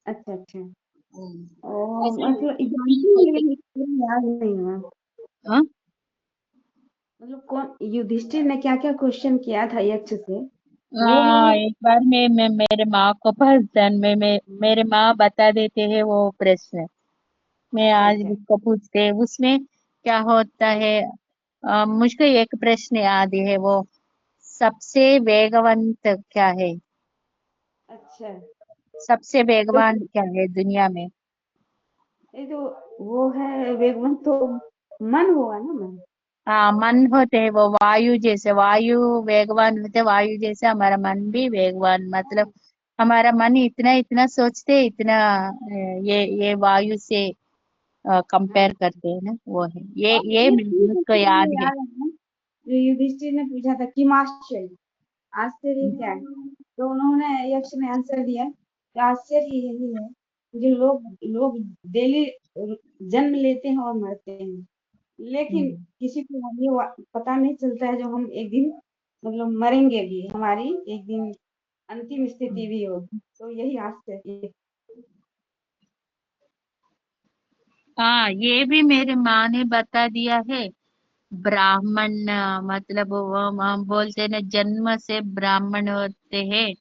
अच्छा अच्छा। ऐसे मतलब भी जानती हूँ होते। लेकिन इसलिए याद नहीं है। हाँ मतलब कौन युधिष्ठिर ने क्या क्या क्वेश्चन किया था यक्ष से, वो हाँ, मतलब? एक बार मैं मेरे माँ को पहचान में मेरे माँ बता देते हैं वो प्रश्न। मैं अच्छा आज अच्छा उसको पूछते हैं उसमें क्या होता है। मुझको एक प्रश्न याद है, वो सबसे वेगवंत क्या है? अच्छा। सबसे तो वेगवान क्या है दुनिया में? ये तो वो है वेगवंत तो मन हुआ ना मन। हाँ, मन होते हैं वो वायु जैसे। वायु वेगवान होते, वायु जैसे हमारा मन भी वेगवान। मतलब हमारा मन इतना इतना सोचते, इतना ये वायु से कंपेयर हाँ। करते हैं ना, वो है ये। और ये ये चीज मुझको तो मुझे याद है। याद है जो युधिष्ठिर ने पूछा था कि आश्चर्य, आश्चर्य क्या है? तो उन्होंने यक्ष ने आंसर दिया कि आश्चर्य यही है जो लोग लोग डेली जन्म लेते हैं और मरते हैं, लेकिन हम्म। किसी को ये पता नहीं चलता है जो हम एक दिन मतलब मरेंगे भी, हमारी एक दिन अंतिम स्थिति भी होगी, तो यही आश्चर्य है। हाँ, ये भी मेरे माँ ने बता दिया है। ब्राह्मण मतलब वो हम बोलते हैं ना, जन्म से ब्राह्मण होते हैं।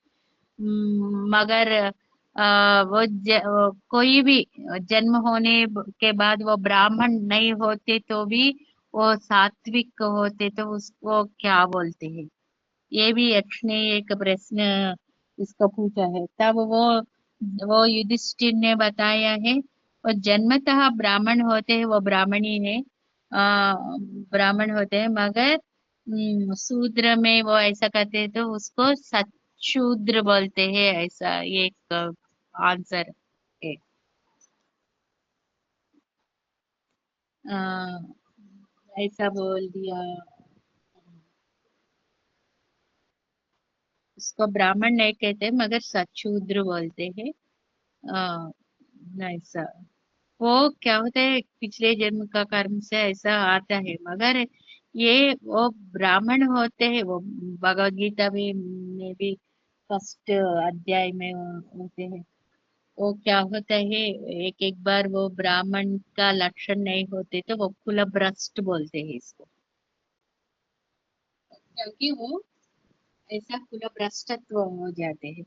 मगर कोई भी जन्म होने के बाद वो ब्राह्मण नहीं होते तो भी वो सात्विक होते, तो उसको क्या बोलते हैं? ये भी यक्ष ने एक प्रश्न इसको पूछा है। तब वो युधिष्ठिर ने बताया है, वो जन्मतः ब्राह्मण होते हैं, वो ब्राह्मणी है। ब्राह्मण होते हैं, मगर शूद्र में वो ऐसा करते हैं तो उसको सच्छूद्र बोलते हैं, ऐसा ये एक आंसर है। अ, ऐसा बोल दिया। उसको ब्राह्मण नहीं कहते मगर सच्छूद्र बोलते हैं। ऐसा वो क्या होता है, पिछले जन्म का कर्म से ऐसा आता है। मगर ये वो ब्राह्मण होते हैं, वो भगवत गीता में भी फर्स्ट अध्याय में होते हैं। वो क्या होता है, एक एक बार वो ब्राह्मण का लक्षण नहीं होते तो वो कुल भ्रष्ट बोलते हैं इसको, क्योंकि वो ऐसा कुल भ्रष्टत्व हो जाते हैं।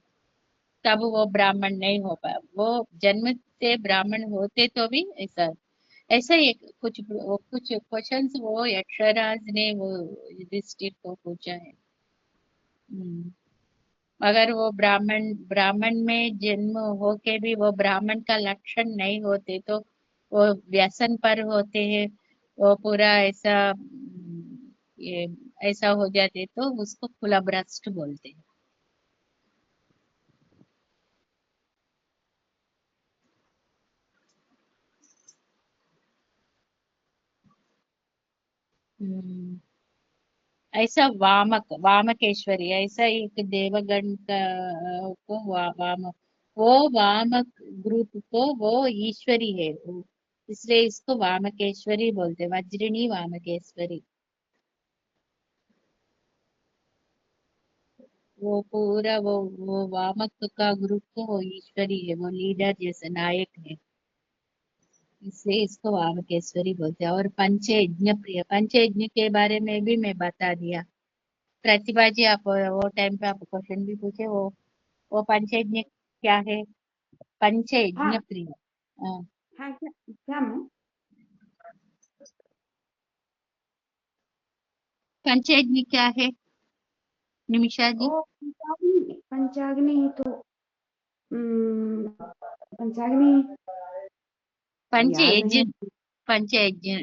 तब वो ब्राह्मण नहीं हो पाया। वो जन्म से ब्राह्मण होते तो भी ऐसा ऐसा ही कुछ क्वेश्चंस वो यक्षराज ने वो युधिष्ठिर को पूछा है। हम्म, मगर वो ब्राह्मण ब्राह्मण में जन्म होके भी वो ब्राह्मण का लक्षण नहीं होते तो वो व्यसन पर होते हैं। वो पूरा ऐसा ये ऐसा हो जाते तो उसको खुला ब्रेस्ट बोलते हैं। हम्म, ऐसा वामकेश्वरी ऐसा एक देवगण का को वाम वो वाम ग्रुप को वो ईश्वरी है वो, इसलिए इसको वामकेश्वरी बोलते हैं, वज्रिणी वामकेश्वरी। वो पूरा वो वामक का ग्रुप को वो ईश्वरी है, वो लीडर जैसे नायक है, इसलिए इसको वामकेश्वरी बोलते हैं। और पंचयज्ञ प्रिय, पंचयज्ञ के बारे में भी मैं बता दिया। प्रतिभा जी आप वो टाइम पे आप क्वेश्चन भी पूछे, वो पंचयज्ञ क्या है? पंचयज्ञ हाँ प्रिय। हाँ, हाँ, क्या क्या मैम? पंचयज्ञ क्या है निमिषा जी? ओ पंचाग्नि, पंचाग्नि तो पंचाग्नि याद पंचयज्ञ, नहीं। पंचयज्ञ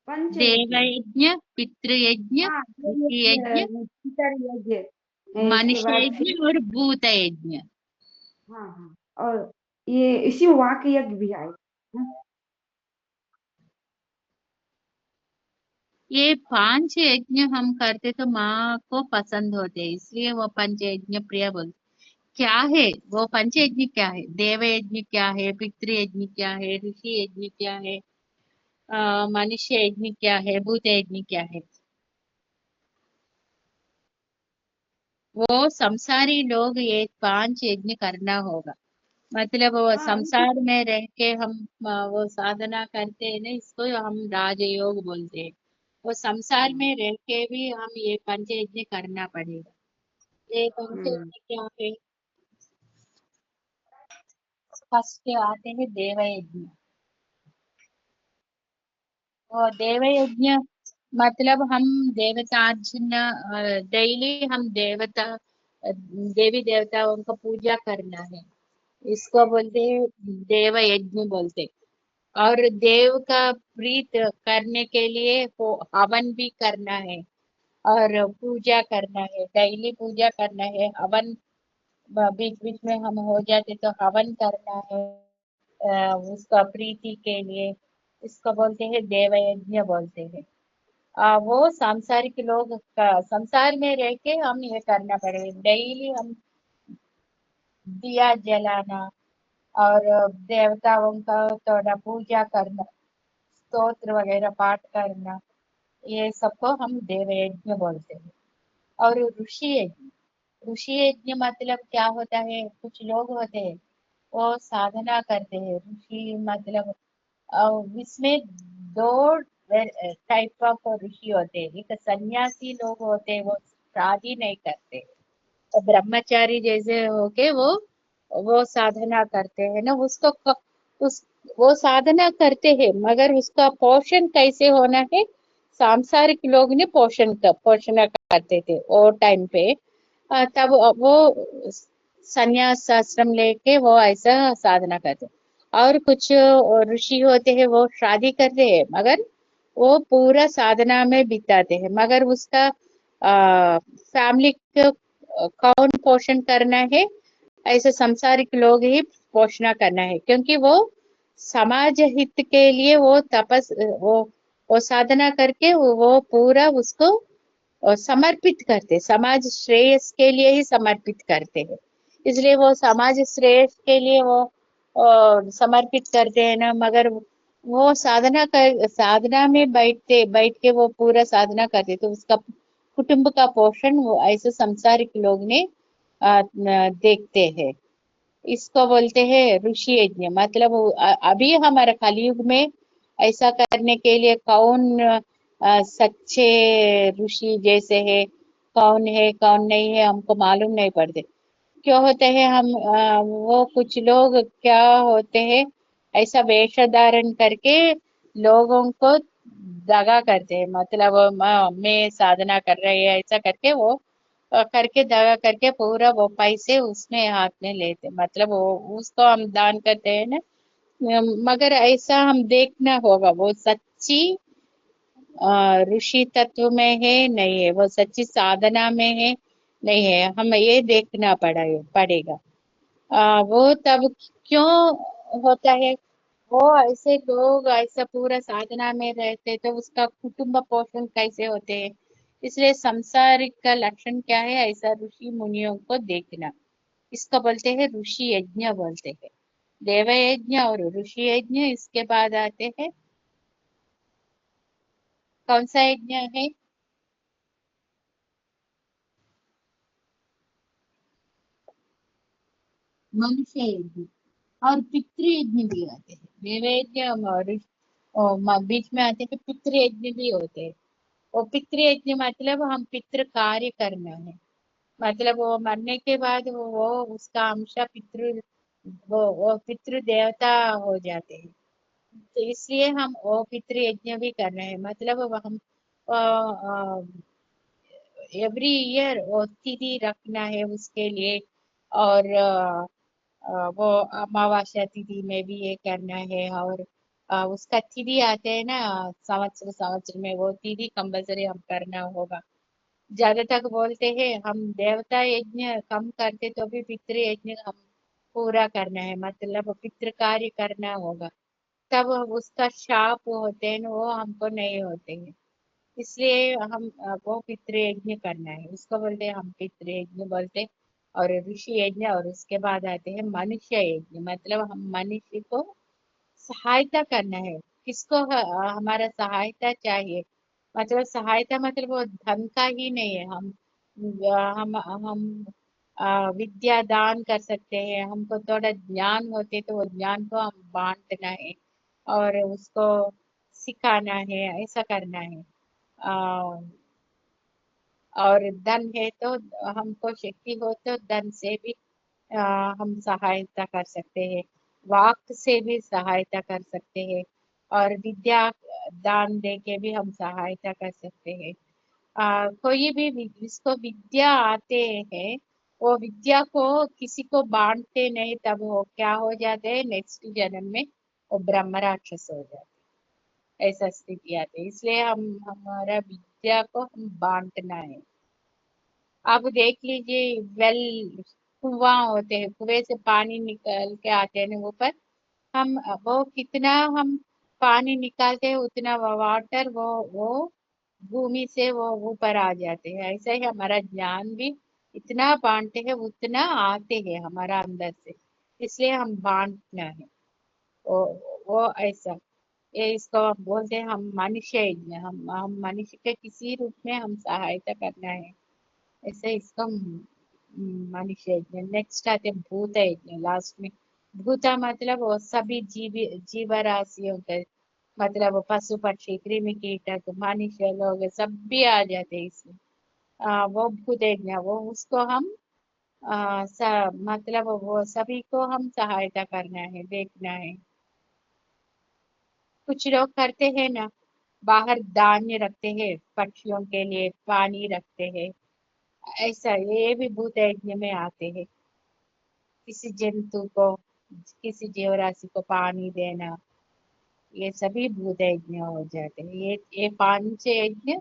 पंचयज्ञ, देवयज्ञ, पितृयज्ञ, हाँ ये ऋषि यज्ञ, पितर यज्ञ है, इसके मनुष्य बाद यज्ञ फिर और भूत यज्ञ। हाँ हाँ, और ये इसी में वाक यज्ञ भी आए। हाँ, ये पांच यज्ञ हम करते तो माँ को पसंद होते, इसलिए वो पंच यज्ञ प्रिय बोलते। क्या है वो पंच यज्ञ? क्या है? देव यज्ञ क्या है? पितृ यज्ञ क्या है? ऋषि यज्ञ क्या है? मनुष्य यज्ञ क्या है? भूत यज्ञ क्या है? वो संसारी लोग ये पांच यज्ञ करना होगा। मतलब वो हाँ, संसार में रह के हम वो साधना करते हैं ना, इसको हम राजयोग बोलते हैं। वो संसार हम्म में रह के भी हम ये पंच यज्ञ करना पड़ेगा। ये पंच हम्म यज्ञ क्या है? फर्स्ट आते हैं देव यज्ञ। और देव यज्ञ मतलब हम देवतार्चन, डेली हम देवी देवताओं का पूजा करना है, इसको बोलते हैं देव यज्ञ बोलते। और देव का प्रीत करने के लिए वो हवन भी करना है, और पूजा करना है, डेली पूजा करना है, हवन बीच बीच में हम हो जाते तो हवन करना है उसका प्रीति के लिए, इसको बोलते हैं देव यज्ञ बोलते हैं। वो सांसारिक लोग का संसार में रह के हम ये करना पड़ेगा, डेली हम दिया जलाना और देवताओं का थोड़ा पूजा करना, स्तोत्र वगैरह पाठ करना, ये सबको हम देव यज्ञ बोलते हैं। और ऋषि यज्ञ, ऋषि यज्ञ मतलब क्या होता है? कुछ लोग होते हैं वो साधना करते हैं, ऋषि मतलब इसमें दो टाइप ऑफ ऋषि होते हैं। एक सन्यासी लोग होते हैं, वो शादी नहीं करते, तो ब्रह्मचारी जैसे होके वो साधना करते हैं ना, उस वो साधना करते हैं, मगर उसका पोषण कैसे होना है? सांसारिक लोग ने पोषण करते थे वो टाइम पे। तब वो संन्यास आश्रम लेके वो ऐसा साधना करते। और कुछ ऋषि होते हैं वो शादी करते हैं, मगर वो पूरा साधना में बिताते हैं, मगर उसका फैमिली को कौन पोषण करना है? ऐसे संसारिक लोग ही पोषण करना है, क्योंकि वो समाज हित के लिए वो वो साधना करके वो पूरा उसको समर्पित करते, समाज श्रेयस के लिए ही समर्पित करते हैं। इसलिए वो समाज श्रेयस के लिए वो समर्पित करते हैं ना, मगर वो साधना में बैठ के वो पूरा साधना करते, तो उसका कुटुंब का पोषण वो ऐसे संसारिक लोग ने देखते हैं। इसको बोलते हैं ऋषि यज्ञ। मतलब अभी हमारे कलयुग में ऐसा करने के लिए कौन सच्चे ऋषि जैसे है, कौन है कौन नहीं है हमको मालूम नहीं पड़ते। क्यों होते हैं हम वो कुछ लोग क्या होते हैं, ऐसा वेश धारण करके लोगों को दगा करते हैं। मतलब मैं साधना कर रही है ऐसा करके वो करके दगा करके पूरा वो पैसे उसमें हाथ में लेते, मतलब वो उसको हम दान करते हैं ना। मगर ऐसा हम देखना होगा वो सच्ची ऋषि तत्व में है नहीं है, वो सच्ची साधना में है नहीं है, हम ये देखना पड़ेगा। वो तब क्यों होता है? वो ऐसे लोग ऐसा पूरा साधना में रहते तो उसका कुटुंब पोषण कैसे होते हैं? इसलिए संसारिक का लक्षण क्या है? ऐसा ऋषि मुनियों को देखना, इसको बोलते हैं ऋषि यज्ञ बोलते हैं। देव यज्ञ और ऋषि यज्ञ, इसके बाद आते हैं कौन सा यज्ञ है? मनुष्य यज्ञ और पितृयज्ञ भी आते हैं। देव यज्ञ और बीच में आते हैं पितृयज्ञ भी होते हैं। वो पितृयज्ञ मतलब हम पितृ कार्य करना है, मतलब वो मरने के बाद वो उसका अंश पितृ, वो पितृ देवता हो जाते हैं। तो इसलिए हम वो पितृ यज्ञ भी कर रहे हैं, मतलब वो हम एवरी ईयर वो तिथि रखना है उसके लिए। और वो अमावस्या तिथि में भी ये करना है। और उसका तिथि आते हैं ना, संवत्सर संवत्सर में वो तिथि कंपल्सरी हम करना होगा। ज्यादा तक बोलते हैं हम देवता यज्ञ कम करते तो भी पितृ यज्ञ हम पूरा करना है, मतलब पितृ कार्य करना होगा, तब उसका शाप होते हैं ना, वो हमको नहीं होते हैं। इसलिए हम वो पितृ यज्ञ करना है, उसको बोलते हैं हम पितृ यज्ञ बोलते हैं। और ऋषि यज्ञ, और उसके बाद आते हैं मनुष्य यज्ञ, मतलब हम मनुष्य को सहायता करना है। किसको हमारा सहायता चाहिए? मतलब सहायता मतलब वो धन का ही नहीं है। हम विद्या दान कर सकते हैं, हमको थोड़ा ज्ञान होते तो वो ज्ञान को हम बांटना है और उसको सिखाना है, ऐसा करना है। आ, और धन है तो हमको शक्ति हो तो धन से भी हम सहायता कर सकते हैं, वाक से भी सहायता कर सकते हैं, और विद्या दान दे के भी हम सहायता कर सकते हैं। कोई भी जिसको विद्या आते हैं, वो विद्या को किसी को बांटते नहीं, तब वो क्या हो जाते हैं? नेक्स्ट जन्म में वो ब्रह्म राक्षस हो जाते हैं, ऐसा स्थिति आती है। इसलिए हम हमारा विद्या को हम बांटना है। आप देख लीजिए, वेल, कुआं होते हैं, कुएं से पानी निकल के आते हैं ना ऊपर, हम वो कितना हम पानी निकालते हैं उतना वाटर वो भूमि से वो ऊपर आ जाते हैं। ऐसा ही हमारा ज्ञान भी इतना बांटते हैं उतना आते हैं हमारा अंदर से, इसलिए हम बांटना है। वो वो ऐसा, ये इसको हम बोलते हैं हम मनुष्य यज्ञ, हम मनुष्य के किसी रूप में हम सहायता करना है, ऐसे इसका मनुष्य यज्ञ। नेक्स्ट आते भूत यज्ञ लास्ट में। भूता मतलब वो सभी जीव राशियों के, मतलब वो पशु पक्षी कृमि कीटक मनुष्य लोग सब भी आ जाते हैं इसमें। वो भूत यज्ञ, वो उसको हम मतलब वो सभी को हम सहायता करना है, देखना है। कुछ लोग करते हैं ना, बाहर धान्य रखते हैं, पक्षियों के लिए पानी रखते हैं, ऐसा ये भी भूत यज्ञ में आते हैं। किसी जंतु को, किसी जीव राशि को पानी देना, ये सभी भूत यज्ञ हो जाते हैं। ये पांच यज्ञ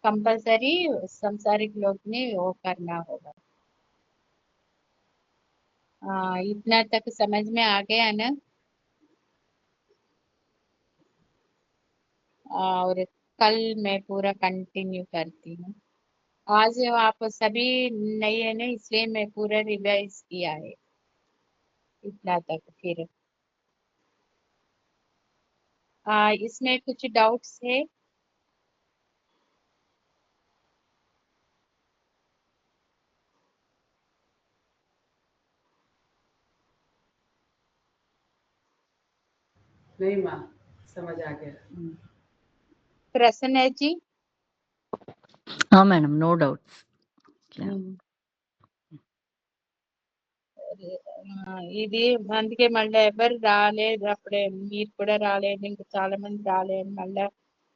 कंपलसरी संसारिक लोग ने वो करना होगा। इतना तक समझ में आ गया ना? और कल मैं पूरा कंटिन्यू करती हूँ। आज आप सभी नए हैं ना, इसलिए मैं पूरा रिवाइज किया है इतना तक। फिर इसमें कुछ डाउट्स है? नहीं माँ, समझ आ गया। प्रसन्न जी? हाँ मैडम, नो डाउट्स। ఇది అందుకే మళ్ళీ ఎవరు రాలేదు అప్పుడే, మీరు కూడా రాలేదు, ఇంకా చాలా మంది రాలేదు, మళ్ళీ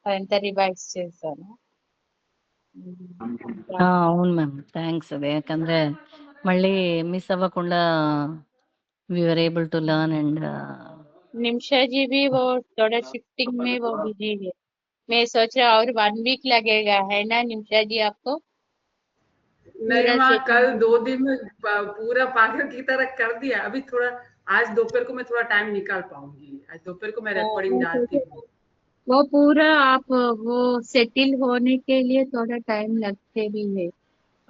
అదంతా రివైజ్ చేశాను. అవును మ్యామ్, థ్యాంక్స్. అదే యాకంದ್ರೆ మళ్ళీ మిస్ అవ్వకుండా we were able to learn and Nimisha ji भी वो थोड़ा शिफ्टिंग में वो बिजी है, मैं सोच रहा और 1 वीक लगेगा, है ना निमिषा जी आपको नहीं पूरा माँ, सेटिंग कल 2 करने? दिन में पूरा पागल की तरह कर दिया। अभी थोड़ा आज दोपहर को मैं थोड़ा टाइम निकाल पाऊंगी। आज दोपहर को मैं रिकॉर्डिंग मैं सोच डालती हूँ। वो पूरा आप वो सेटिल होने के लिए थोड़ा टाइम लगते भी है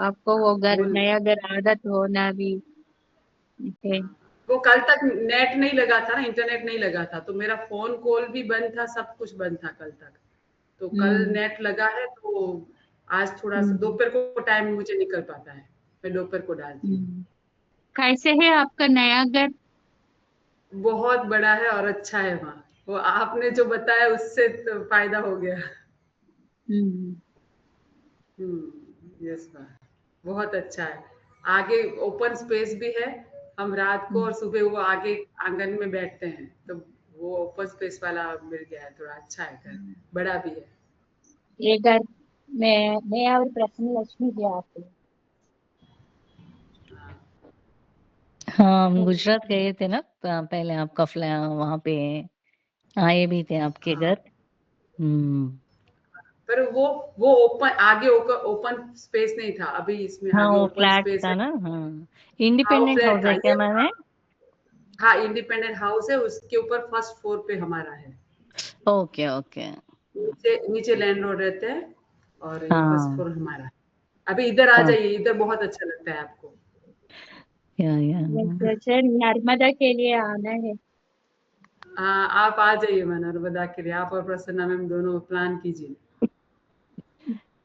आपको, वो घर वो नया घर आदत होना भी है। वो कल तक नेट नहीं लगा था ना, इंटरनेट नहीं लगा था, तो मेरा फोन कॉल भी बंद था, सब कुछ बंद था कल तक। तो कल हम्म नेट लगा है, तो आज थोड़ा सा हम्म दोपहर को टाइम मुझे निकल पाता है, मैं दोपहर को डालती हूँ। कैसे है आपका नया घर? बहुत बड़ा है और अच्छा है वहाँ। वो आपने जो बताया उससे तो फायदा हो गया। हम्म यस मैम, बहुत अच्छा है। आगे ओपन स्पेस भी है। हम रात को और हम्म सुबह वो आगे आंगन में बैठते हैं, तो वो ओपन स्पेस वाला मिल गया है, थोड़ा अच्छा है घर, बड़ा भी है। ये घर मैं और प्रसन्न लक्ष्मी जी आते हैं। हाँ, हम गुजरात गए थे ना पहले, आपका वहां पे आए भी थे आपके हाँ, घर। हम्म। पर वो ओपन आगे ओपन स्पेस नहीं था, अभी इसमें हाँ, आगे वो ओपन फ्लैट स्पेस था है। ना। हाँ, हाँ, वो इंडिपेंडेंट फ्लैट हाउस था है क्या ये। मैम है? हाँ, इंडिपेंडेंट हाउस है, उसके ऊपर फर्स्ट फ्लोर पे हमारा है। Okay okay. नीचे नीचे लैंडलॉर्ड रहते हैं और ये फर्स्ट हाँ। फ्लोर हमारा है। अभी इधर आ हाँ, जाइए, इधर बहुत अच्छा लगता है आपको। या मैं सोच रही हूँ, नर्मदा के लिए आना है। हाँ, आप आ जाइए मैं नर्मदा के लिए, आप और प्रसन्ना मैम दोनों प्लान कीजिए।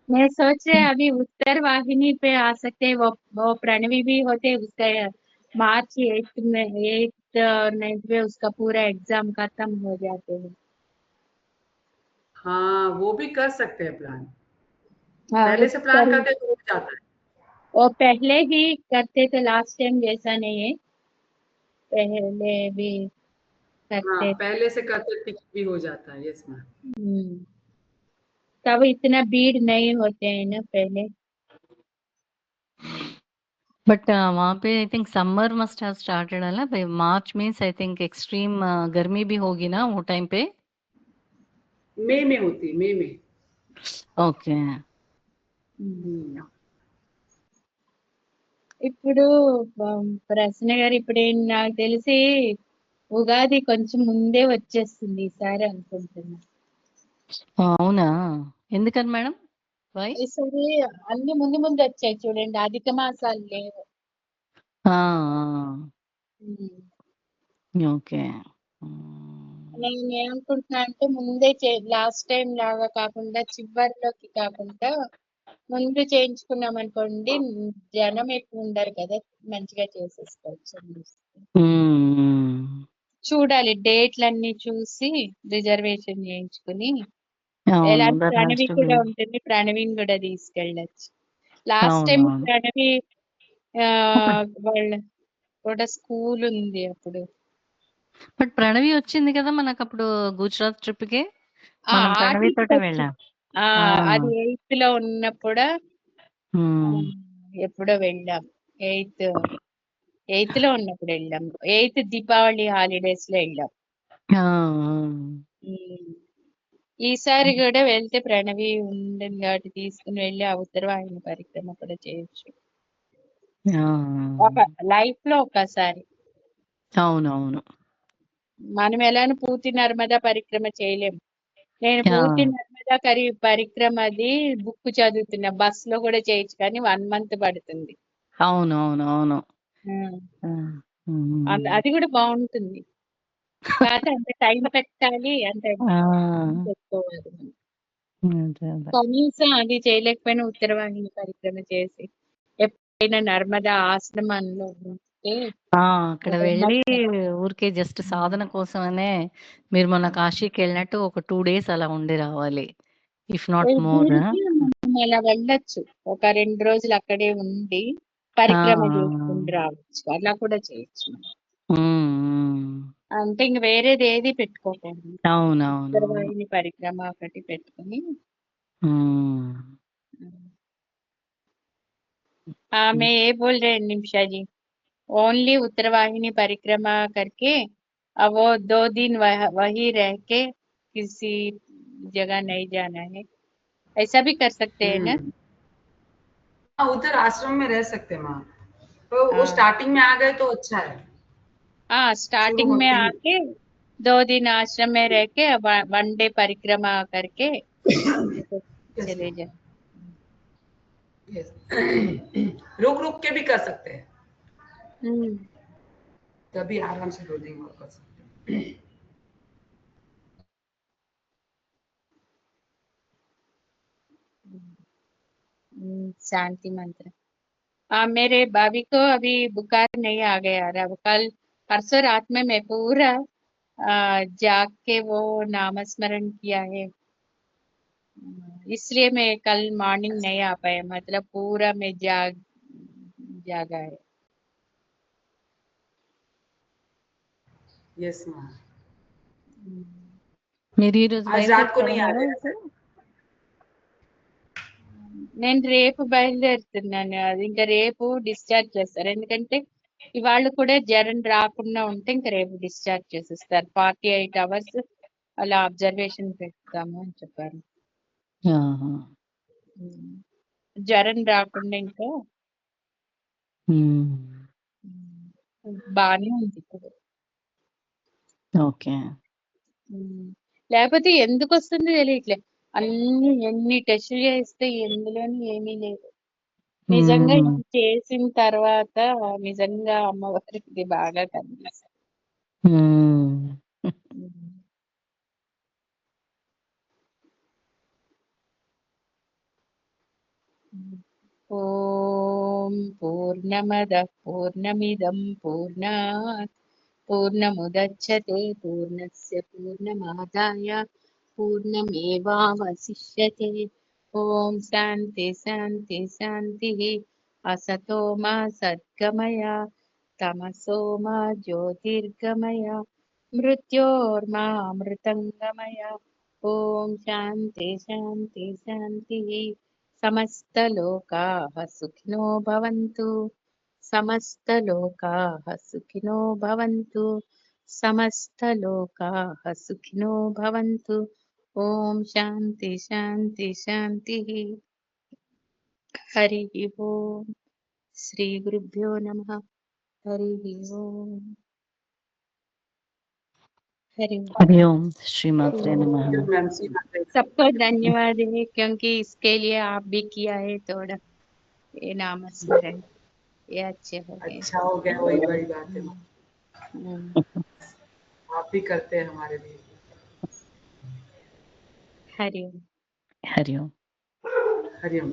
मैं सोच रहे अभी उत्तर वाहिनी पे आ सकते हैं, वो प्रणवी भी होते, उसका मार्च 8 में 8 में उसका पूरा एग्जाम खत्म हो जाते हैं। हाँ, वो भी कर सकते हैं प्लान। हाँ पहले से प्लान उत्तर, करते हैं तो हो जाता है। वो पहले ही करते थे, लास्ट टाइम जैसा नहीं है, पहले भी हाँ, करते थे। पहले से करते टिकट भी हो जाता है। Yes ma'am. तब इतना भीड़ नहीं होते हैं ना पहले। बट वहाँ पे I think summer must have started है ना भाई, मार्च मीन्स आई थिंक एक्सट्रीम गर्मी भी होगी ना वो टाइम पे। मई में होती, मई में। ఓకే. हम्म। ఇప్పుడు ప్రశ్న గారు ఇప్పుడు నాకు తెలిసి ఉగాది కొంచెం ముందే వచ్చేస్తుంది ఈసారి అనుకుంటున్నా. అవునా? ఎందుకని మేడం? వై? ఈసారి అన్ని ముందు ముందు వచ్చాయి చూడండి, అధిక మాసాలు లేవు. ఆ! ఆ! ఉమ్. ఓకే. నేను ఏమనుకుంటున్నా అంటే ముందే లాస్ట్ టైం లాగా కాకుండా చివరిలోకి కాకుండా ముందు చేయించుకున్నాం అనుకోండి, జనం ఎక్కువ ఉండరు కదా, మంచిగా చేసేసుకోవచ్చు అని చూస్తున్నా. హ్మ్. చూడాలి డేట్లన్నీ చూసి రిజర్వేషన్ చేయించుకుని, ఎలా అవును. That has Pranavi to be. కూడా ఉంటుంది, ప్రణవిని కూడా తీసుకెళ్ళచ్చు. లాస్ట్ టైం అవునవును. ప్రణవి ఆ వాళ్ళ కూడా స్కూల్ ఉంది అప్పుడు. బట్ ప్రణవి వచ్చింది కదా మనకప్పుడు గుజరాత్ ట్రిప్‌కి. మనం ఆ ప్రణవి ట్రిప్ తోటే వెళ్ళాం. వచ్చింది. ఆ ఆ! అది 8th లో ఉన్నప్పుడు, హ్మ్. ఎప్పుడో వెళ్ళాం. ఎయిత్ ఎయిత్ లో ఉన్నప్పుడు వెళ్ళాం, 8th దీపావళి హాలిడేస్ లో వెళ్ళాం. ఆ! ఉమ్. ఈసారి కూడా వెళ్తే ప్రణవి ఉంటుంది కాబట్టి తీసుకుని వెళ్ళి ఆ ఉత్తరవాహిని పరిక్రమ కూడా చేయొచ్చు. ఆ! ఒక లైఫ్ లో ఒకసారి. అవునవును. మనం ఎలానో పూర్తి నర్మదా పరిక్రమ చేయలేం. నేను ఆ! పూర్తి నర్మదా పరిక్రమది బుక్ చదువుతున్నా, బస్ లో కూడా చేయొచ్చు కానీ 1 month పడుతుంది. అవునవునవును. ఉమ్. ఆ! హ్మ్. అది కూడా బాగుంటుంది, కాకపోతే అంత టైం పెట్టాలి, అంత ఆ! పెట్టుకోవాలి మనం. అదే అదే. కనీసం అది చేయలేకపోయినా ఉత్తరవాహిని పరిక్రమ చేసి ఎప్పుడైనా నర్మదా ఆశ్రమంలో ఉంటే ఆ! అక్కడ ఒక వెళ్ళి మంచి. ఊరికే జస్ట్ సాధన కోసమనే మీరు మొన్న కాశీకెళ్ళినట్టు ఒక 2 డేస్ అలా ఉండి రావాలి. If not more. దీనికి మనం అలా వెళ్ళొచ్చు, ఒక 2 రోజులు అక్కడే ఉండి ఆ! పరిక్రమ చేసుకుని రావచ్చు, అలా కూడా చేయొచ్చు మనం. హ్మ్. అంటే ఇంక వేరేది ఏది పెట్టుకోకండి, అవునవునవును. ఉత్తరవాహిని పరిక్రమ ఒకటి పెట్టుకుని. హ్మ్. मैं ये बोल रहे हैं निमिषा जी, ओनली उत्तरवाहिनी परिक्रमा करके अब वो 2 दिन वही रह के किसी जगह नहीं जाना है, ऐसा भी कर सकते हैं ना? हाँ, उधर आश्रम में रह सकते हैं माँ, तो वो हाँ स्टार्टिंग में आ गए तो अच्छा है। हाँ, शुरू स्टार्टिंग में होते ही आके 2 दिन आश्रम में रह के 1 डे परिक्रमा करके तो यस चले माँ, जाए। यस। रुक रुक के भी कर सकते हैं, हम्म तभी आराम से 2 दिन और कर सकते हैं। शांति मंत्र। मेरे भाभी को अभी बुखार नहीं आ गया रहा, कल परसों रात में मैं पूरा जाग के वो नामस्मरण किया है। इसलिए मैं कल मॉर्निंग नहीं आ पाया, मतलब पूरा मैं जागा है। यस माँ, మీరు ఈ రోజు आज रात को బయలుదేరుతారా नहीं आ మేడం गया ఇప్పుడు? నేను రేపు బయలుదేరుతున్నాను, అది ఇంకా రేపు డిశ్చార్జ్ చేస్తారు, ఎందుకంటే ఇవాళ కూడా జ్వరం రాకుండా ఉంటే ఇంకా రేపు డిశ్చార్జ్ చేసేస్తారు. 48 hours అలా అబ్జర్వేషన్ పెడతాము అని చెప్పారు. ఆహా. జ్వరం రాకుండా ఇంకా ఉమ్. బానే ఉంది ఇప్పుడు. ఓకే. లేకపోతే ఎందుకు వస్తుందో తెలియట్లే, ఎన్ని టెస్టులు చేస్తే ఎందులోని ఏమీ లేదు. నిజంగా ఉమ్. ఇది చేసిన తర్వాత నిజంగా అమ్మవారికి బాగా కనిపిస్తుంది. ఉమ్. ఓం పూర్ణమదః పూర్ణమిదం పూర్ణాత్ పూర్ణముదచ్యతే పూర్ణస్య పూర్ణమాదాయ పూర్ణమేవావశిష్యతే. ఓం శాంతి శాంతి శాంతి. असतो मा सद्गमय तमसो मा ज्योतिर्गमय मृत्योर्मा अमृतंगमय. ओम शांति शांति शांति. समस्तलोकाः सुखिनो भवन्तु, समस्तलोकाः सुखिनो भवन्तु, समस्तलोकाः सुखिनो भवन्तु. ओम शांति शांति शांति. हरिः ओम. श्री गुरुभ्यो नमः. हरिः ओम. हरि ओम. हरि ओम. श्रीमात्रे नमः. मैम सी सबको धन्यवाद है, क्योंकि इसके लिए आप भी किया है थोड़ा ये नामस्मरण, ये अच्छे हो गए. अच्छा हो गया, वही बड़ी बात है माँ, हम्म, आप भी करते हैं हमारे लिए। हरि ओम. हरि ओम. हरिओम।